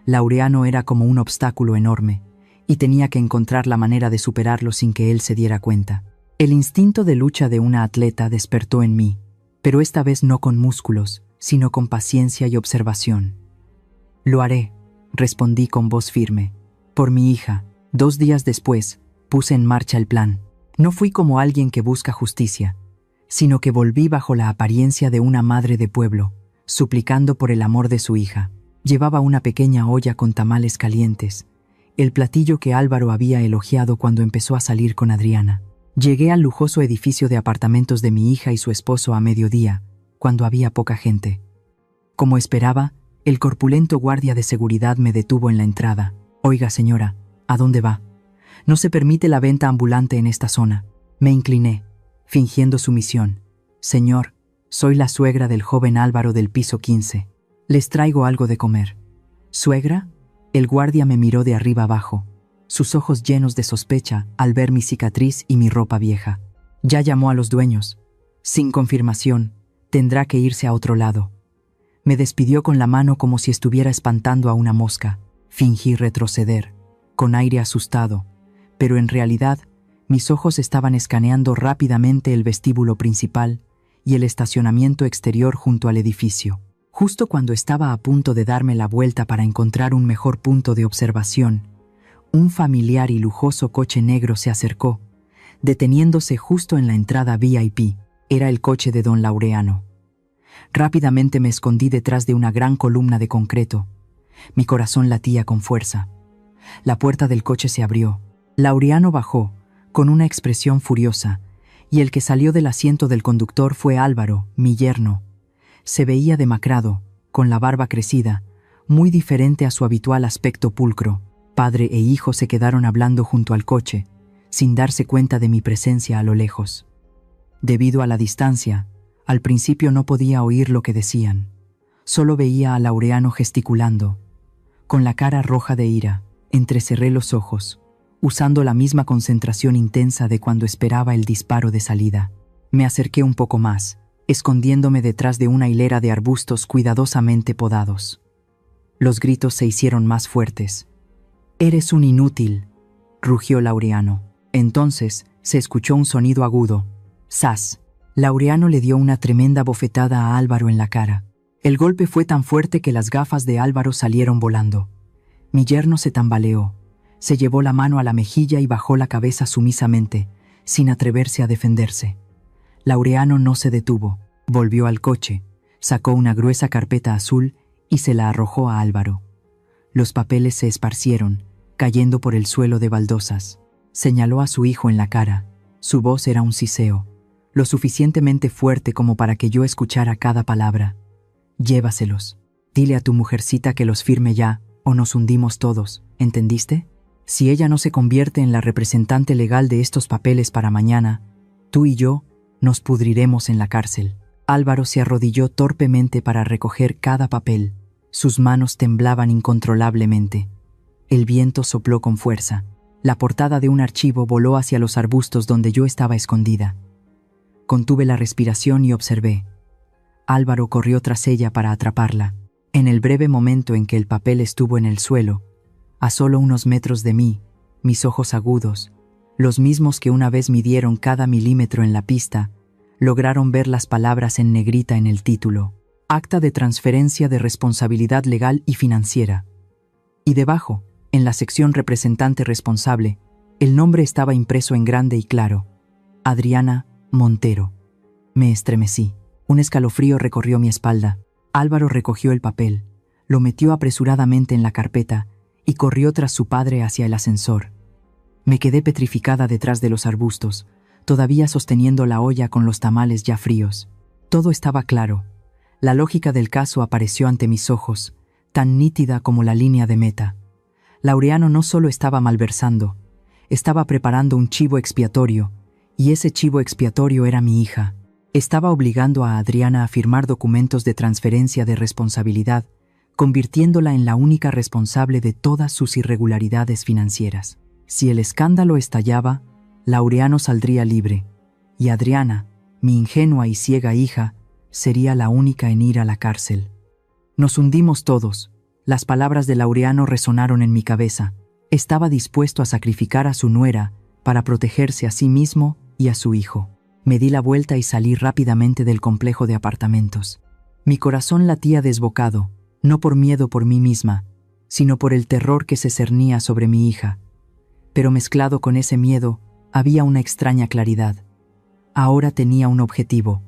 Laureano era como un obstáculo enorme, y tenía que encontrar la manera de superarlo sin que él se diera cuenta. El instinto de lucha de una atleta despertó en mí, pero esta vez no con músculos, sino con paciencia y observación. Lo haré, respondí con voz firme. Por mi hija. 2 días después, puse en marcha el plan. No fui como alguien que busca justicia, sino que volví bajo la apariencia de una madre de pueblo, suplicando por el amor de su hija. Llevaba una pequeña olla con tamales calientes, el platillo que Álvaro había elogiado cuando empezó a salir con Adriana. Llegué al lujoso edificio de apartamentos de mi hija y su esposo a mediodía, cuando había poca gente. Como esperaba, el corpulento guardia de seguridad me detuvo en la entrada. Oiga, señora, ¿a dónde va? No se permite la venta ambulante en esta zona. Me incliné, fingiendo sumisión. Señor, soy la suegra del joven Álvaro del piso 15. Les traigo algo de comer. ¿Suegra? El guardia me miró de arriba abajo. sus ojos llenos de sospecha al ver mi cicatriz y mi ropa vieja. Ya llamó a los dueños. Sin confirmación, tendrá que irse a otro lado. Me despidió con la mano como si estuviera espantando a una mosca. Fingí retroceder, con aire asustado, pero en realidad mis ojos estaban escaneando rápidamente el vestíbulo principal y el estacionamiento exterior junto al edificio. Justo cuando estaba a punto de darme la vuelta para encontrar un mejor punto de observación, un familiar y lujoso coche negro se acercó, deteniéndose justo en la entrada VIP. Era el coche de don Laureano. Rápidamente me escondí detrás de una gran columna de concreto. Mi corazón latía con fuerza. La puerta del coche se abrió. Laureano bajó, con una expresión furiosa, y el que salió del asiento del conductor fue Álvaro, mi yerno. Se veía demacrado, con la barba crecida, muy diferente a su habitual aspecto pulcro. Padre e hijo se quedaron hablando junto al coche, sin darse cuenta de mi presencia a lo lejos. Debido a la distancia, al principio no podía oír lo que decían. Solo veía a Laureano gesticulando. Con la cara roja de ira, entrecerré los ojos, usando la misma concentración intensa de cuando esperaba el disparo de salida. Me acerqué un poco más, escondiéndome detrás de una hilera de arbustos cuidadosamente podados. Los gritos se hicieron más fuertes. «¡Eres un inútil!», rugió Laureano. Entonces se escuchó un sonido agudo. ¡Zas! Laureano le dio una tremenda bofetada a Álvaro en la cara. El golpe fue tan fuerte que las gafas de Álvaro salieron volando. Mi yerno se tambaleó, se llevó la mano a la mejilla y bajó la cabeza sumisamente, sin atreverse a defenderse. Laureano no se detuvo, volvió al coche, sacó una gruesa carpeta azul y se la arrojó a Álvaro. Los papeles se esparcieron, cayendo por el suelo de baldosas. Señaló a su hijo en la cara. Su voz era un siseo, lo suficientemente fuerte como para que yo escuchara cada palabra. «Llévaselos. Dile a tu mujercita que los firme ya, o nos hundimos todos, ¿entendiste? Si ella no se convierte en la representante legal de estos papeles para mañana, tú y yo nos pudriremos en la cárcel». Álvaro se arrodilló torpemente para recoger cada papel. Sus manos temblaban incontrolablemente. El viento sopló con fuerza. La portada de un archivo voló hacia los arbustos donde yo estaba escondida. Contuve la respiración y observé. Álvaro corrió tras ella para atraparla. En el breve momento en que el papel estuvo en el suelo, a solo unos metros de mí, mis ojos agudos, los mismos que una vez midieron cada milímetro en la pista, lograron ver las palabras en negrita en el título: Acta de transferencia de responsabilidad legal y financiera. Y debajo, en la sección representante responsable, el nombre estaba impreso en grande y claro: Adriana Montero. Me estremecí. Un escalofrío recorrió mi espalda. Álvaro recogió el papel, lo metió apresuradamente en la carpeta y corrió tras su padre hacia el ascensor. Me quedé petrificada detrás de los arbustos, todavía sosteniendo la olla con los tamales ya fríos. Todo estaba claro. La lógica del caso apareció ante mis ojos, tan nítida como la línea de meta. Laureano no solo estaba malversando, estaba preparando un chivo expiatorio, y ese chivo expiatorio era mi hija. Estaba obligando a Adriana a firmar documentos de transferencia de responsabilidad, convirtiéndola en la única responsable de todas sus irregularidades financieras. Si el escándalo estallaba, Laureano saldría libre, y Adriana, mi ingenua y ciega hija, sería la única en ir a la cárcel. Nos hundimos todos. Las palabras de Laureano resonaron en mi cabeza. Estaba dispuesto a sacrificar a su nuera para protegerse a sí mismo y a su hijo. Me di la vuelta y salí rápidamente del complejo de apartamentos. Mi corazón latía desbocado, no por miedo por mí misma, sino por el terror que se cernía sobre mi hija. Pero mezclado con ese miedo, había una extraña claridad. Ahora tenía un objetivo.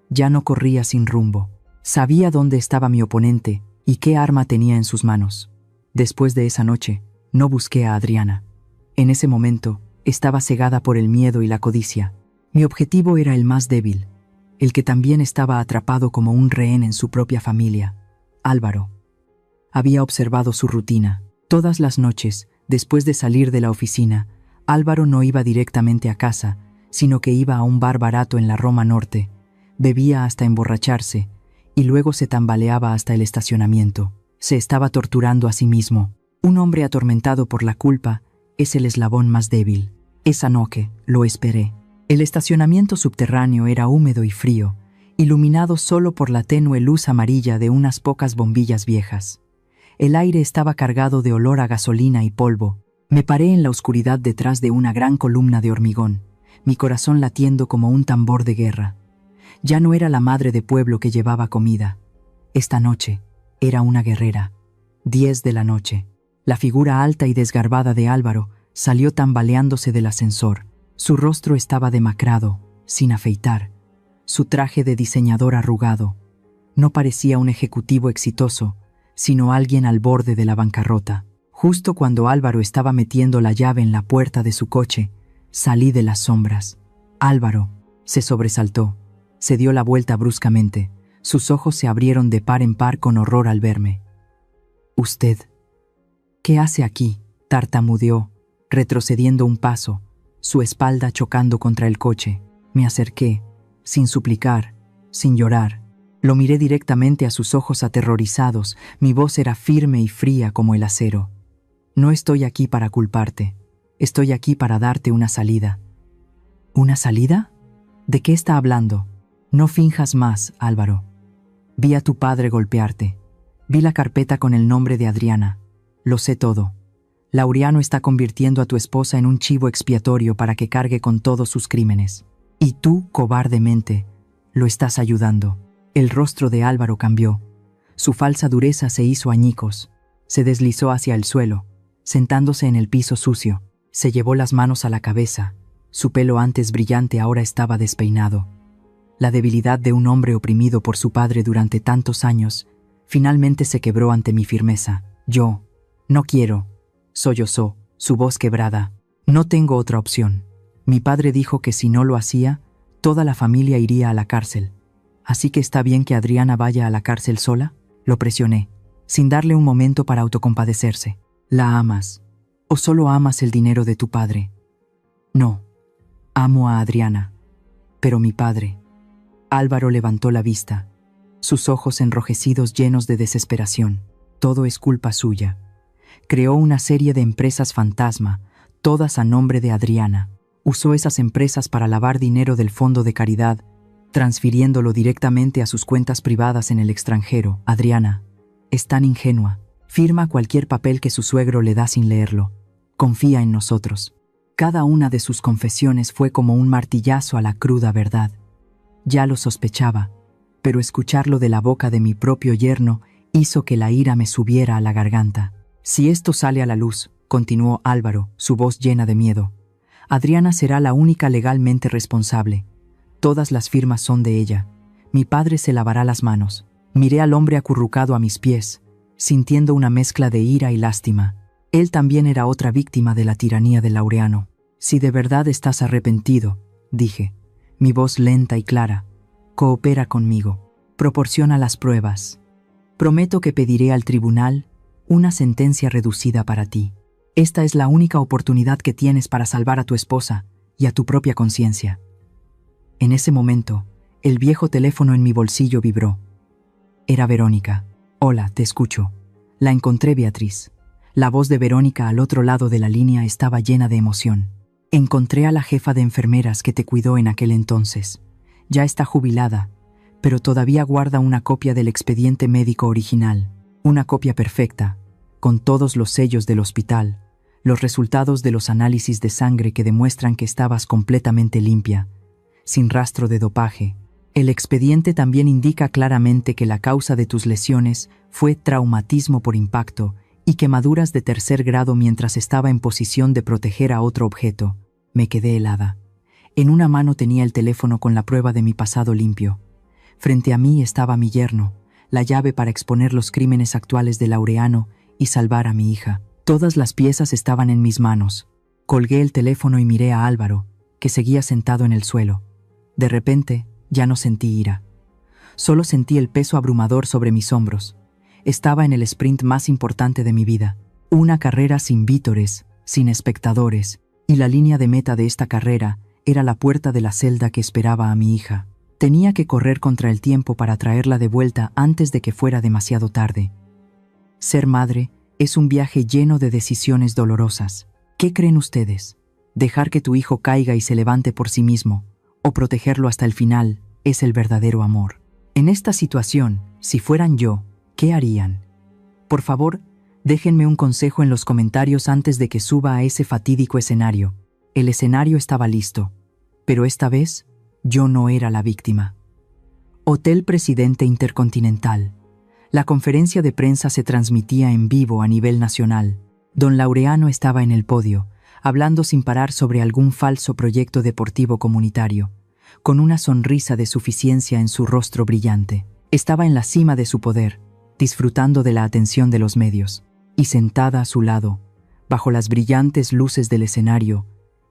Ya no corría sin rumbo. Sabía dónde estaba mi oponente y qué arma tenía en sus manos. Después de esa noche, no busqué a Adriana. En ese momento, estaba cegada por el miedo y la codicia. Mi objetivo era el más débil, el que también estaba atrapado como un rehén en su propia familia: Álvaro. Había observado su rutina. Todas las noches, después de salir de la oficina, Álvaro no iba directamente a casa, sino que iba a un bar barato en la Roma Norte, bebía hasta emborracharse, y luego se tambaleaba hasta el estacionamiento. Se estaba torturando a sí mismo. Un hombre atormentado por la culpa es el eslabón más débil. Esa noche lo esperé. El estacionamiento subterráneo era húmedo y frío, iluminado solo por la tenue luz amarilla de unas pocas bombillas viejas. El aire estaba cargado de olor a gasolina y polvo. Me paré en la oscuridad detrás de una gran columna de hormigón, mi corazón latiendo como un tambor de guerra. Ya no era la madre de pueblo que llevaba comida. Esta noche era una guerrera. 10 de la noche. La figura alta y desgarbada de Álvaro salió tambaleándose del ascensor. Su rostro estaba demacrado, sin afeitar. Su traje de diseñador arrugado. No parecía un ejecutivo exitoso, sino alguien al borde de la bancarrota. Justo cuando Álvaro estaba metiendo la llave en la puerta de su coche, salí de las sombras. Álvaro se sobresaltó, se dio la vuelta bruscamente. Sus ojos se abrieron de par en par con horror al verme. «¿Usted? ¿Qué hace aquí?», tartamudeó, retrocediendo un paso, su espalda chocando contra el coche. Me acerqué, sin suplicar, sin llorar. Lo miré directamente a sus ojos aterrorizados. Mi voz era firme y fría como el acero. «No estoy aquí para culparte. Estoy aquí para darte una salida». «¿Una salida? ¿De qué está hablando? No finjas más, Álvaro. Vi a tu padre golpearte. Vi la carpeta con el nombre de Adriana. Lo sé todo. Laureano está convirtiendo a tu esposa en un chivo expiatorio para que cargue con todos sus crímenes. Y tú, cobardemente, lo estás ayudando». El rostro de Álvaro cambió. Su falsa dureza se hizo añicos. Se deslizó hacia el suelo, sentándose en el piso sucio. Se llevó las manos a la cabeza. Su pelo antes brillante ahora estaba despeinado. La debilidad de un hombre oprimido por su padre durante tantos años finalmente se quebró ante mi firmeza. «Yo no quiero», sollozó, su voz quebrada. «No tengo otra opción. Mi padre dijo que si no lo hacía, toda la familia iría a la cárcel. ¿Así que está bien que Adriana vaya a la cárcel sola?». Lo presioné, sin darle un momento para autocompadecerse. «¿La amas? ¿O solo amas el dinero de tu padre?». «No, amo a Adriana. Pero mi padre». Álvaro levantó la vista, sus ojos enrojecidos llenos de desesperación. «Todo es culpa suya. Creó una serie de empresas fantasma, todas a nombre de Adriana. Usó esas empresas para lavar dinero del fondo de caridad, transfiriéndolo directamente a sus cuentas privadas en el extranjero. Adriana es tan ingenua. Firma cualquier papel que su suegro le da sin leerlo. Confía en nosotros». Cada una de sus confesiones fue como un martillazo a la cruda verdad. Ya lo sospechaba, pero escucharlo de la boca de mi propio yerno hizo que la ira me subiera a la garganta. «Si esto sale a la luz», continuó Álvaro, su voz llena de miedo, «Adriana será la única legalmente responsable. Todas las firmas son de ella. Mi padre se lavará las manos». Miré al hombre acurrucado a mis pies, sintiendo una mezcla de ira y lástima. Él también era otra víctima de la tiranía de Laureano. «Si de verdad estás arrepentido», dije, mi voz lenta y clara, «coopera conmigo. Proporciona las pruebas. Prometo que pediré al tribunal una sentencia reducida para ti. Esta es la única oportunidad que tienes para salvar a tu esposa y a tu propia conciencia». En ese momento, el viejo teléfono en mi bolsillo vibró. Era Verónica. «Hola, te escucho». La encontré, Beatriz. La voz de Verónica al otro lado de la línea estaba llena de emoción. «Encontré a la jefa de enfermeras que te cuidó en aquel entonces. Ya está jubilada, pero todavía guarda una copia del expediente médico original. Una copia perfecta, con todos los sellos del hospital, los resultados de los análisis de sangre que demuestran que estabas completamente limpia, sin rastro de dopaje. El expediente también indica claramente que la causa de tus lesiones fue traumatismo por impacto y quemaduras de 3er grado mientras estaba en posición de proteger a otro objeto». Me quedé helada. En una mano tenía el teléfono con la prueba de mi pasado limpio. Frente a mí estaba mi yerno, la llave para exponer los crímenes actuales de Laureano y salvar a mi hija. Todas las piezas estaban en mis manos. Colgué el teléfono y miré a Álvaro, que seguía sentado en el suelo. De repente, ya no sentí ira. Solo sentí el peso abrumador sobre mis hombros. Estaba en el sprint más importante de mi vida. Una carrera sin vítores, sin espectadores, y la línea de meta de esta carrera era la puerta de la celda que esperaba a mi hija. Tenía que correr contra el tiempo para traerla de vuelta antes de que fuera demasiado tarde. Ser madre es un viaje lleno de decisiones dolorosas. ¿Qué creen ustedes? ¿Dejar que tu hijo caiga y se levante por sí mismo, o protegerlo hasta el final, es el verdadero amor? En esta situación, si fueran yo, ¿qué harían? Por favor, déjenme un consejo en los comentarios antes de que suba a ese fatídico escenario. El escenario estaba listo, pero esta vez yo no era la víctima. Hotel Presidente Intercontinental. La conferencia de prensa se transmitía en vivo a nivel nacional. Don Laureano estaba en el podio, hablando sin parar sobre algún falso proyecto deportivo comunitario, con una sonrisa de suficiencia en su rostro brillante. Estaba en la cima de su poder, disfrutando de la atención de los medios, y sentada a su lado, bajo las brillantes luces del escenario,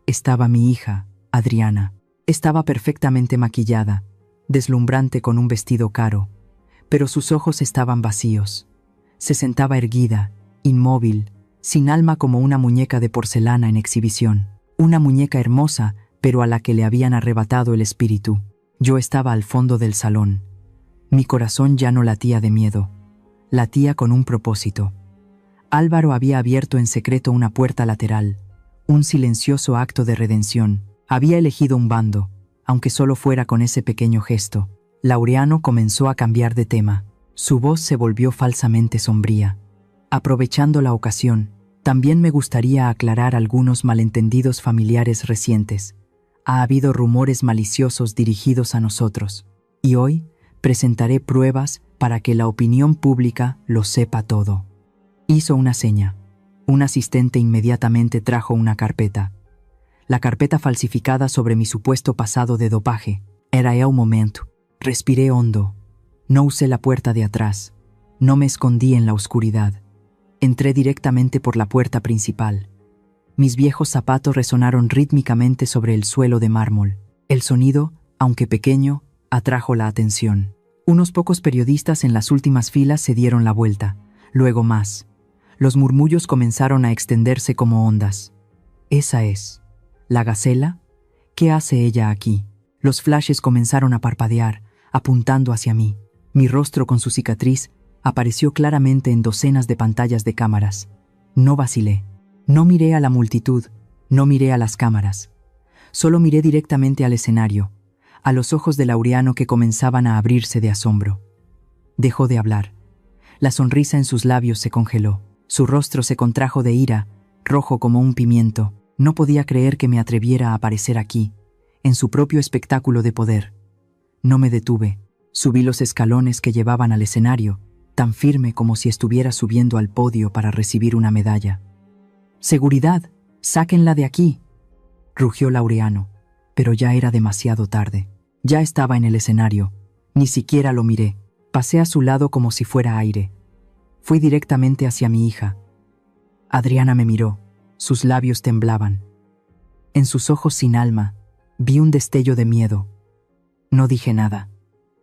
estaba mi hija, Adriana. Estaba perfectamente maquillada, deslumbrante con un vestido caro, pero sus ojos estaban vacíos. Se sentaba erguida, inmóvil, sin alma como una muñeca de porcelana en exhibición. Una muñeca hermosa, pero a la que le habían arrebatado el espíritu. Yo estaba al fondo del salón. Mi corazón ya no latía de miedo. Latía con un propósito. Álvaro había abierto en secreto una puerta lateral, un silencioso acto de redención. Había elegido un bando, aunque solo fuera con ese pequeño gesto. Laureano comenzó a cambiar de tema. Su voz se volvió falsamente sombría. Aprovechando la ocasión, también me gustaría aclarar algunos malentendidos familiares recientes. Ha habido rumores maliciosos dirigidos a nosotros, y hoy presentaré pruebas para que la opinión pública lo sepa todo. Hizo una seña. Un asistente inmediatamente trajo una carpeta. La carpeta falsificada sobre mi supuesto pasado de dopaje. Era ya un momento. Respiré hondo. No usé la puerta de atrás. No me escondí en la oscuridad. Entré directamente por la puerta principal. Mis viejos zapatos resonaron rítmicamente sobre el suelo de mármol. El sonido, aunque pequeño, atrajo la atención. Unos pocos periodistas en las últimas filas se dieron la vuelta, luego más. Los murmullos comenzaron a extenderse como ondas. ¿Esa es la Gacela? ¿Qué hace ella aquí? Los flashes comenzaron a parpadear, apuntando hacia mí. Mi rostro con su cicatriz apareció claramente en docenas de pantallas de cámaras. No vacilé. No miré a la multitud, no miré a las cámaras. Solo miré directamente al escenario, a los ojos de Laureano que comenzaban a abrirse de asombro. Dejó de hablar. La sonrisa en sus labios se congeló. Su rostro se contrajo de ira, rojo como un pimiento. No podía creer que me atreviera a aparecer aquí, en su propio espectáculo de poder. No me detuve. Subí los escalones que llevaban al escenario, tan firme como si estuviera subiendo al podio para recibir una medalla. «¡Seguridad! ¡Sáquenla de aquí!», rugió Laureano, pero ya era demasiado tarde. Ya estaba en el escenario. Ni siquiera lo miré. Pasé a su lado como si fuera aire. Fui directamente hacia mi hija. Adriana me miró. Sus labios temblaban. En sus ojos sin alma, vi un destello de miedo. No dije nada.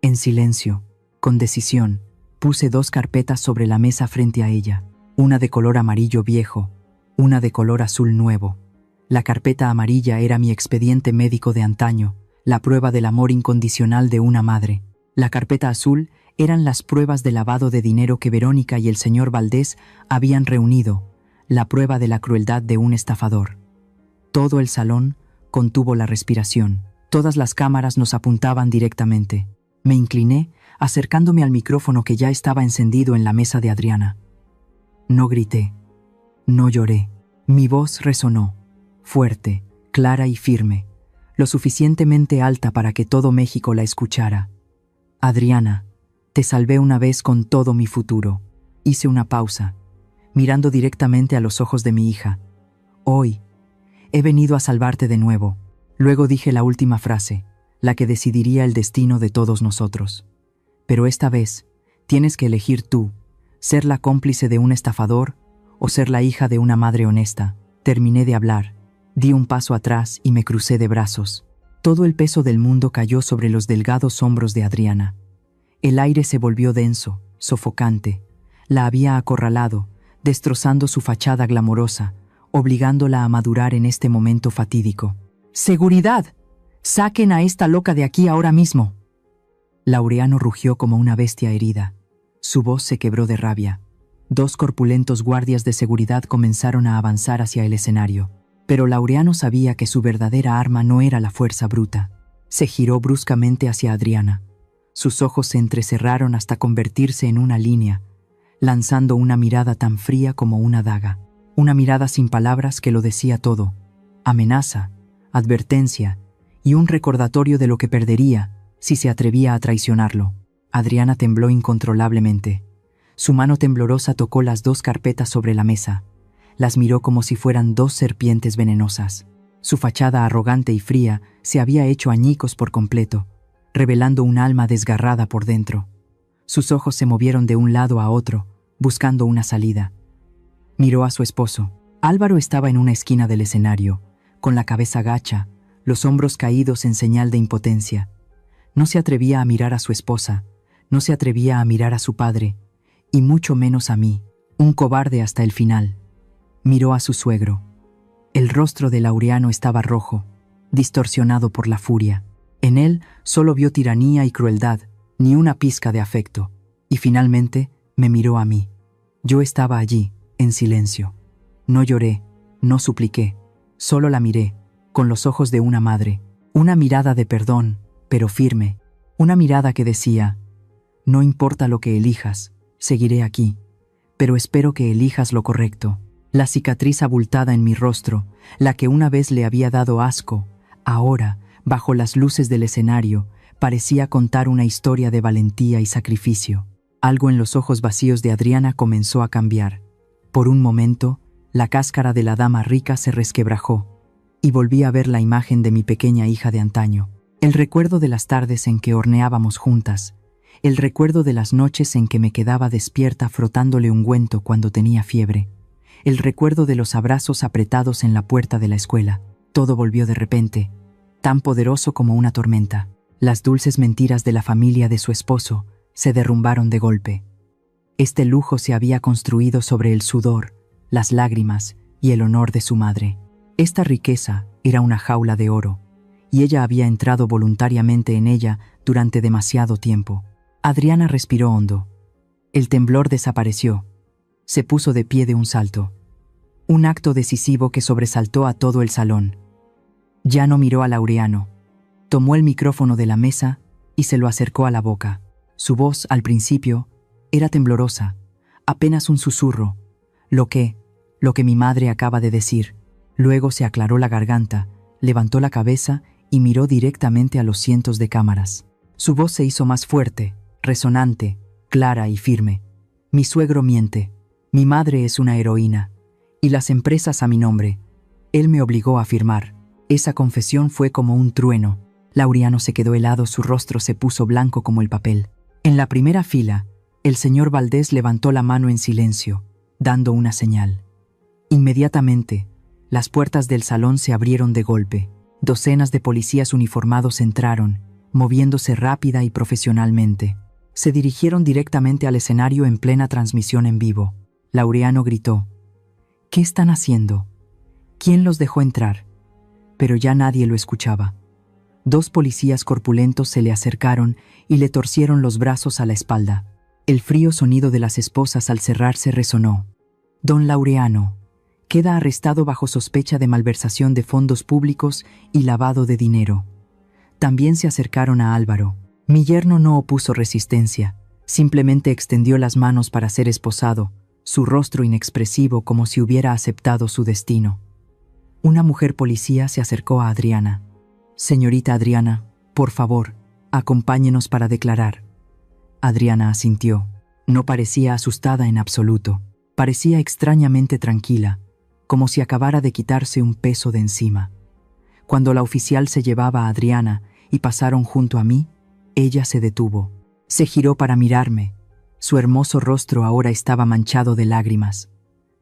En silencio, con decisión, puse 2 carpetas sobre la mesa frente a ella. Una de color amarillo viejo, una de color azul nuevo. La carpeta amarilla era mi expediente médico de antaño, la prueba del amor incondicional de una madre. La carpeta azul eran las pruebas de lavado de dinero que Verónica y el señor Valdés habían reunido, la prueba de la crueldad de un estafador. Todo el salón contuvo la respiración. Todas las cámaras nos apuntaban directamente. Me incliné, acercándome al micrófono que ya estaba encendido en la mesa de Adriana. No grité. No lloré. Mi voz resonó, fuerte, clara y firme, lo suficientemente alta para que todo México la escuchara. Adriana, te salvé una vez con todo mi futuro. Hice una pausa, mirando directamente a los ojos de mi hija. Hoy, he venido a salvarte de nuevo. Luego dije la última frase, la que decidiría el destino de todos nosotros. Pero esta vez, tienes que elegir tú, ser la cómplice de un estafador o ser la hija de una madre honesta. Terminé de hablar, di un paso atrás y me crucé de brazos. Todo el peso del mundo cayó sobre los delgados hombros de Adriana. El aire se volvió denso, sofocante. La había acorralado, destrozando su fachada glamorosa, obligándola a madurar en este momento fatídico. ¡Seguridad! ¡Saquen a esta loca de aquí ahora mismo! Laureano rugió como una bestia herida. Su voz se quebró de rabia. 2 corpulentos guardias de seguridad comenzaron a avanzar hacia el escenario. Pero Laureano sabía que su verdadera arma no era la fuerza bruta. Se giró bruscamente hacia Adriana. Sus ojos se entrecerraron hasta convertirse en una línea, lanzando una mirada tan fría como una daga. Una mirada sin palabras que lo decía todo. Amenaza, advertencia y un recordatorio de lo que perdería si se atrevía a traicionarlo. Adriana tembló incontrolablemente. Su mano temblorosa tocó las 2 carpetas sobre la mesa. Las miró como si fueran 2 serpientes venenosas. Su fachada arrogante y fría se había hecho añicos por completo, revelando un alma desgarrada por dentro. Sus ojos se movieron de un lado a otro, buscando una salida. Miró a su esposo. Álvaro estaba en una esquina del escenario, con la cabeza gacha, los hombros caídos en señal de impotencia. No se atrevía a mirar a su esposa, no se atrevía a mirar a su padre, y mucho menos a mí, un cobarde hasta el final. Miró a su suegro. El rostro de Laureano estaba rojo, distorsionado por la furia. En él solo vio tiranía y crueldad, ni una pizca de afecto. Y finalmente me miró a mí. Yo estaba allí, en silencio. No lloré, no supliqué, solo la miré, con los ojos de una madre. Una mirada de perdón, pero firme. Una mirada que decía: no importa lo que elijas, seguiré aquí, pero espero que elijas lo correcto. La cicatriz abultada en mi rostro, la que una vez le había dado asco, ahora, bajo las luces del escenario, parecía contar una historia de valentía y sacrificio. Algo en los ojos vacíos de Adriana comenzó a cambiar. Por un momento, la cáscara de la dama rica se resquebrajó, y volví a ver la imagen de mi pequeña hija de antaño. El recuerdo de las tardes en que horneábamos juntas, el recuerdo de las noches en que me quedaba despierta frotándole ungüento cuando tenía fiebre, el recuerdo de los abrazos apretados en la puerta de la escuela. Todo volvió de repente, tan poderoso como una tormenta. Las dulces mentiras de la familia de su esposo se derrumbaron de golpe. Este lujo se había construido sobre el sudor, las lágrimas y el honor de su madre. Esta riqueza era una jaula de oro, y ella había entrado voluntariamente en ella durante demasiado tiempo. Adriana respiró hondo. El temblor desapareció. Se puso de pie de un salto. Un acto decisivo que sobresaltó a todo el salón. Ya no miró a Laureano. Tomó el micrófono de la mesa y se lo acercó a la boca. Su voz, al principio, era temblorosa, apenas un susurro. Lo que mi madre acaba de decir. Luego se aclaró la garganta, levantó la cabeza y miró directamente a los cientos de cámaras. Su voz se hizo más fuerte, resonante, clara y firme. Mi suegro miente. Mi madre es una heroína. Y las empresas a mi nombre. Él me obligó a firmar. Esa confesión fue como un trueno. Laureano se quedó helado, su rostro se puso blanco como el papel. En la primera fila, el señor Valdés levantó la mano en silencio, dando una señal. Inmediatamente, las puertas del salón se abrieron de golpe. Docenas de policías uniformados entraron, moviéndose rápida y profesionalmente. Se dirigieron directamente al escenario en plena transmisión en vivo. Laureano gritó: ¿qué están haciendo? ¿Quién los dejó entrar? Pero ya nadie lo escuchaba. 2 policías corpulentos se le acercaron y le torcieron los brazos a la espalda. El frío sonido de las esposas al cerrarse resonó. Don Laureano queda arrestado bajo sospecha de malversación de fondos públicos y lavado de dinero. También se acercaron a Álvaro. Mi yerno no opuso resistencia, simplemente extendió las manos para ser esposado, su rostro inexpresivo como si hubiera aceptado su destino. Una mujer policía se acercó a Adriana. Señorita Adriana, por favor, acompáñenos para declarar. Adriana asintió. No parecía asustada en absoluto. Parecía extrañamente tranquila, como si acabara de quitarse un peso de encima. Cuando la oficial se llevaba a Adriana y pasaron junto a mí, ella se detuvo. Se giró para mirarme. Su hermoso rostro ahora estaba manchado de lágrimas.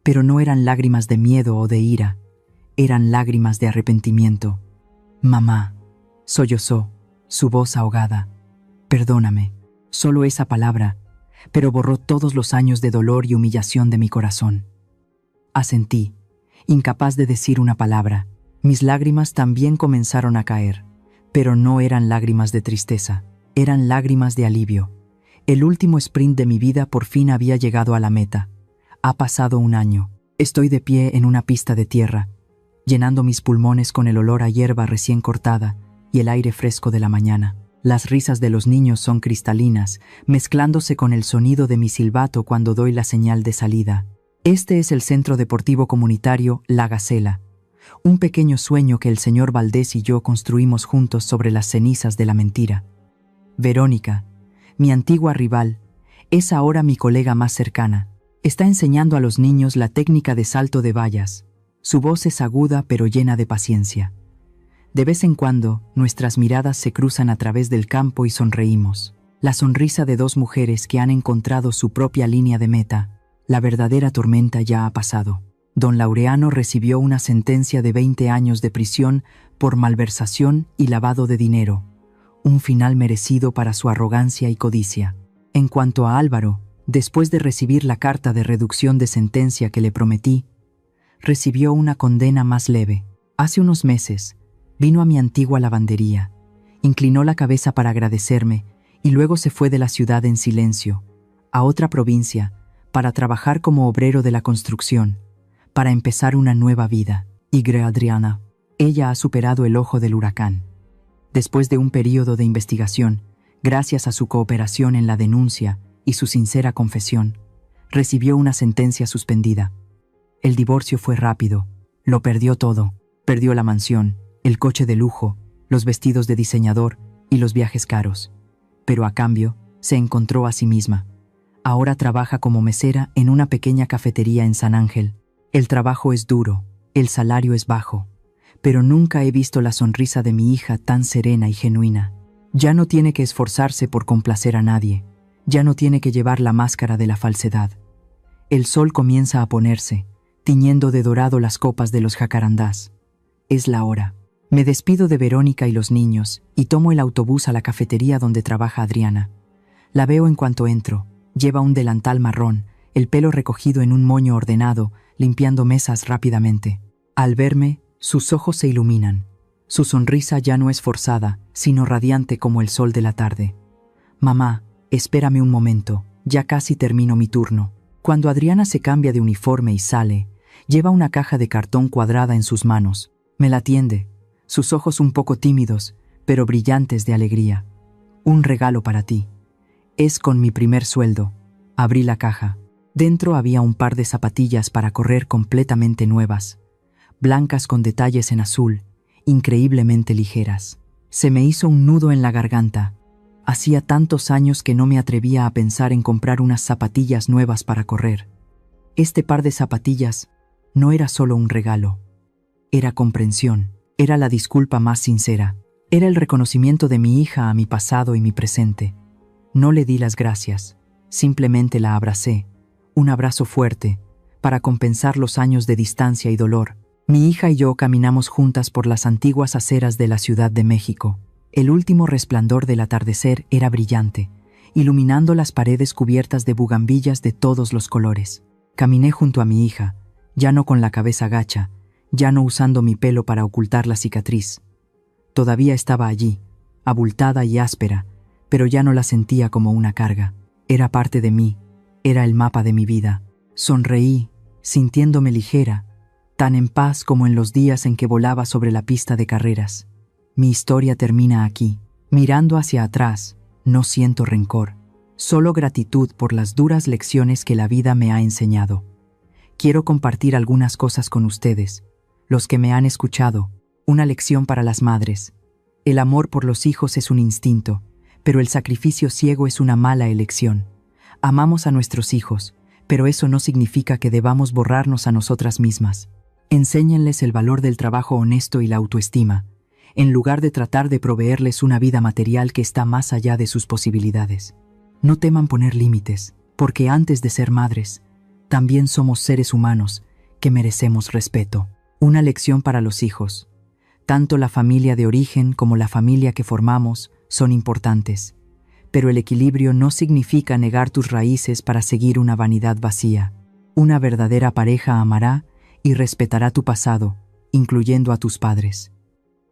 Pero no eran lágrimas de miedo o de ira. Eran lágrimas de arrepentimiento. Mamá, sollozó, su voz ahogada. Perdóname, solo esa palabra, pero borró todos los años de dolor y humillación de mi corazón. Asentí, incapaz de decir una palabra. Mis lágrimas también comenzaron a caer, pero no eran lágrimas de tristeza, eran lágrimas de alivio. El último sprint de mi vida por fin había llegado a la meta. Ha pasado un año. Estoy de pie en una pista de tierra, llenando mis pulmones con el olor a hierba recién cortada y el aire fresco de la mañana. Las risas de los niños son cristalinas, mezclándose con el sonido de mi silbato cuando doy la señal de salida. Este es el Centro Deportivo Comunitario La Gacela, un pequeño sueño que el señor Valdés y yo construimos juntos sobre las cenizas de la mentira. Verónica, mi antigua rival, es ahora mi colega más cercana. Está enseñando a los niños la técnica de salto de vallas. Su voz es aguda pero llena de paciencia. De vez en cuando, nuestras miradas se cruzan a través del campo y sonreímos. La sonrisa de dos mujeres que han encontrado su propia línea de meta. La verdadera tormenta ya ha pasado. Don Laureano recibió una sentencia de 20 años de prisión por malversación y lavado de dinero. Un final merecido para su arrogancia y codicia. En cuanto a Álvaro, después de recibir la carta de reducción de sentencia que le prometí, recibió una condena más leve. Hace unos meses, vino a mi antigua lavandería, inclinó la cabeza para agradecerme y luego se fue de la ciudad en silencio, a otra provincia, para trabajar como obrero de la construcción, para empezar una nueva vida. Y Adriana, ella ha superado el ojo del huracán. Después de un período de investigación, gracias a su cooperación en la denuncia y su sincera confesión, recibió una sentencia suspendida. El divorcio fue rápido, lo perdió todo. Perdió la mansión, el coche de lujo, los vestidos de diseñador y los viajes caros. Pero a cambio, se encontró a sí misma. Ahora trabaja como mesera en una pequeña cafetería en San Ángel. El trabajo es duro, el salario es bajo, pero nunca he visto la sonrisa de mi hija tan serena y genuina. Ya no tiene que esforzarse por complacer a nadie, ya no tiene que llevar la máscara de la falsedad. El sol comienza a ponerse, tiñendo de dorado las copas de los jacarandás. Es la hora. Me despido de Verónica y los niños y tomo el autobús a la cafetería donde trabaja Adriana. La veo en cuanto entro. Lleva un delantal marrón, el pelo recogido en un moño ordenado, limpiando mesas rápidamente. Al verme, sus ojos se iluminan. Su sonrisa ya no es forzada, sino radiante como el sol de la tarde. Mamá, espérame un momento, ya casi termino mi turno. Cuando Adriana se cambia de uniforme y sale, lleva una caja de cartón cuadrada en sus manos. Me la atiende, sus ojos un poco tímidos, pero brillantes de alegría. Un regalo para ti. Es con mi primer sueldo. Abrí la caja. Dentro había un par de zapatillas para correr completamente nuevas, blancas con detalles en azul, increíblemente ligeras. Se me hizo un nudo en la garganta. Hacía tantos años que no me atrevía a pensar en comprar unas zapatillas nuevas para correr. Este par de zapatillas no era solo un regalo. Era comprensión, era la disculpa más sincera. Era el reconocimiento de mi hija a mi pasado y mi presente. No le di las gracias, simplemente la abracé, un abrazo fuerte, para compensar los años de distancia y dolor. Mi hija y yo caminamos juntas por las antiguas aceras de la Ciudad de México. El último resplandor del atardecer era brillante, iluminando las paredes cubiertas de bugambillas de todos los colores. Caminé junto a mi hija, ya no con la cabeza gacha, ya no usando mi pelo para ocultar la cicatriz. Todavía estaba allí, abultada y áspera, pero ya no la sentía como una carga. Era parte de mí, era el mapa de mi vida. Sonreí, sintiéndome ligera, tan en paz como en los días en que volaba sobre la pista de carreras. Mi historia termina aquí. Mirando hacia atrás, no siento rencor, solo gratitud por las duras lecciones que la vida me ha enseñado. Quiero compartir algunas cosas con ustedes, los que me han escuchado. Una lección para las madres. El amor por los hijos es un instinto, pero el sacrificio ciego es una mala elección. Amamos a nuestros hijos, pero eso no significa que debamos borrarnos a nosotras mismas. Enséñenles el valor del trabajo honesto y la autoestima, en lugar de tratar de proveerles una vida material que está más allá de sus posibilidades. No teman poner límites, porque antes de ser madres, también somos seres humanos que merecemos respeto. Una lección para los hijos. Tanto la familia de origen como la familia que formamos son importantes, pero el equilibrio no significa negar tus raíces para seguir una vanidad vacía. Una verdadera pareja amará y respetará tu pasado, incluyendo a tus padres.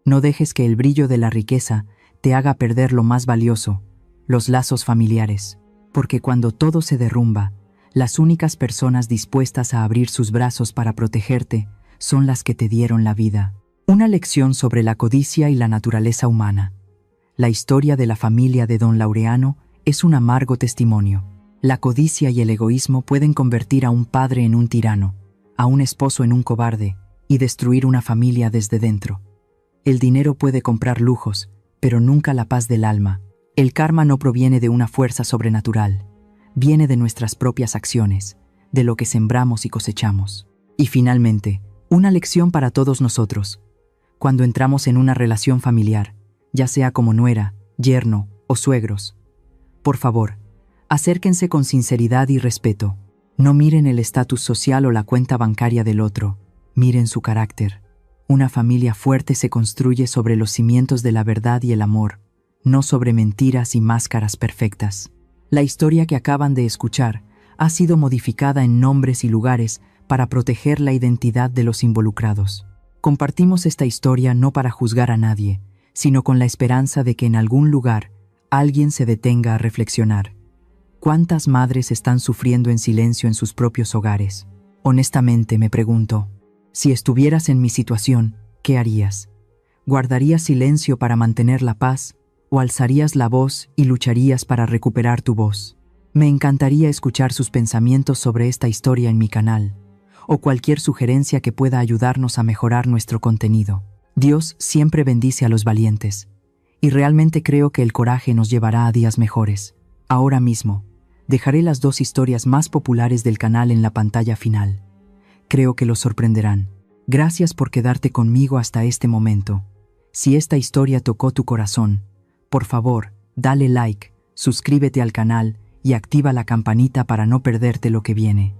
No dejes que el brillo de la riqueza te haga perder lo más valioso, los lazos familiares, porque cuando todo se derrumba, Las únicas personas dispuestas a abrir sus brazos para protegerte son las que te dieron la vida. Una lección sobre la codicia y la naturaleza humana. La historia de la familia de don Laureano es un amargo testimonio. La codicia y el egoísmo pueden convertir a un padre en un tirano, a un esposo en un cobarde y destruir una familia desde dentro. El dinero puede comprar lujos, pero nunca la paz del alma. El karma no proviene de una fuerza sobrenatural, viene de nuestras propias acciones, de lo que sembramos y cosechamos. Y finalmente, una lección para todos nosotros. Cuando entramos en una relación familiar, ya sea como nuera, yerno o suegros, por favor, acérquense con sinceridad y respeto. No miren el estatus social o la cuenta bancaria del otro, miren su carácter. Una familia fuerte se construye sobre los cimientos de la verdad y el amor, no sobre mentiras y máscaras perfectas. La historia que acaban de escuchar ha sido modificada en nombres y lugares para proteger la identidad de los involucrados. Compartimos esta historia no para juzgar a nadie, sino con la esperanza de que en algún lugar alguien se detenga a reflexionar. ¿Cuántas madres están sufriendo en silencio en sus propios hogares? Honestamente me pregunto, si estuvieras en mi situación, ¿qué harías? ¿Guardarías silencio para mantener la paz o alzarías la voz y lucharías para recuperar tu voz? Me encantaría escuchar sus pensamientos sobre esta historia en mi canal, o cualquier sugerencia que pueda ayudarnos a mejorar nuestro contenido. Dios siempre bendice a los valientes, y realmente creo que el coraje nos llevará a días mejores. Ahora mismo, dejaré las 2 historias más populares del canal en la pantalla final. Creo que los sorprenderán. Gracias por quedarte conmigo hasta este momento. Si esta historia tocó tu corazón, por favor, dale like, suscríbete al canal y activa la campanita para no perderte lo que viene.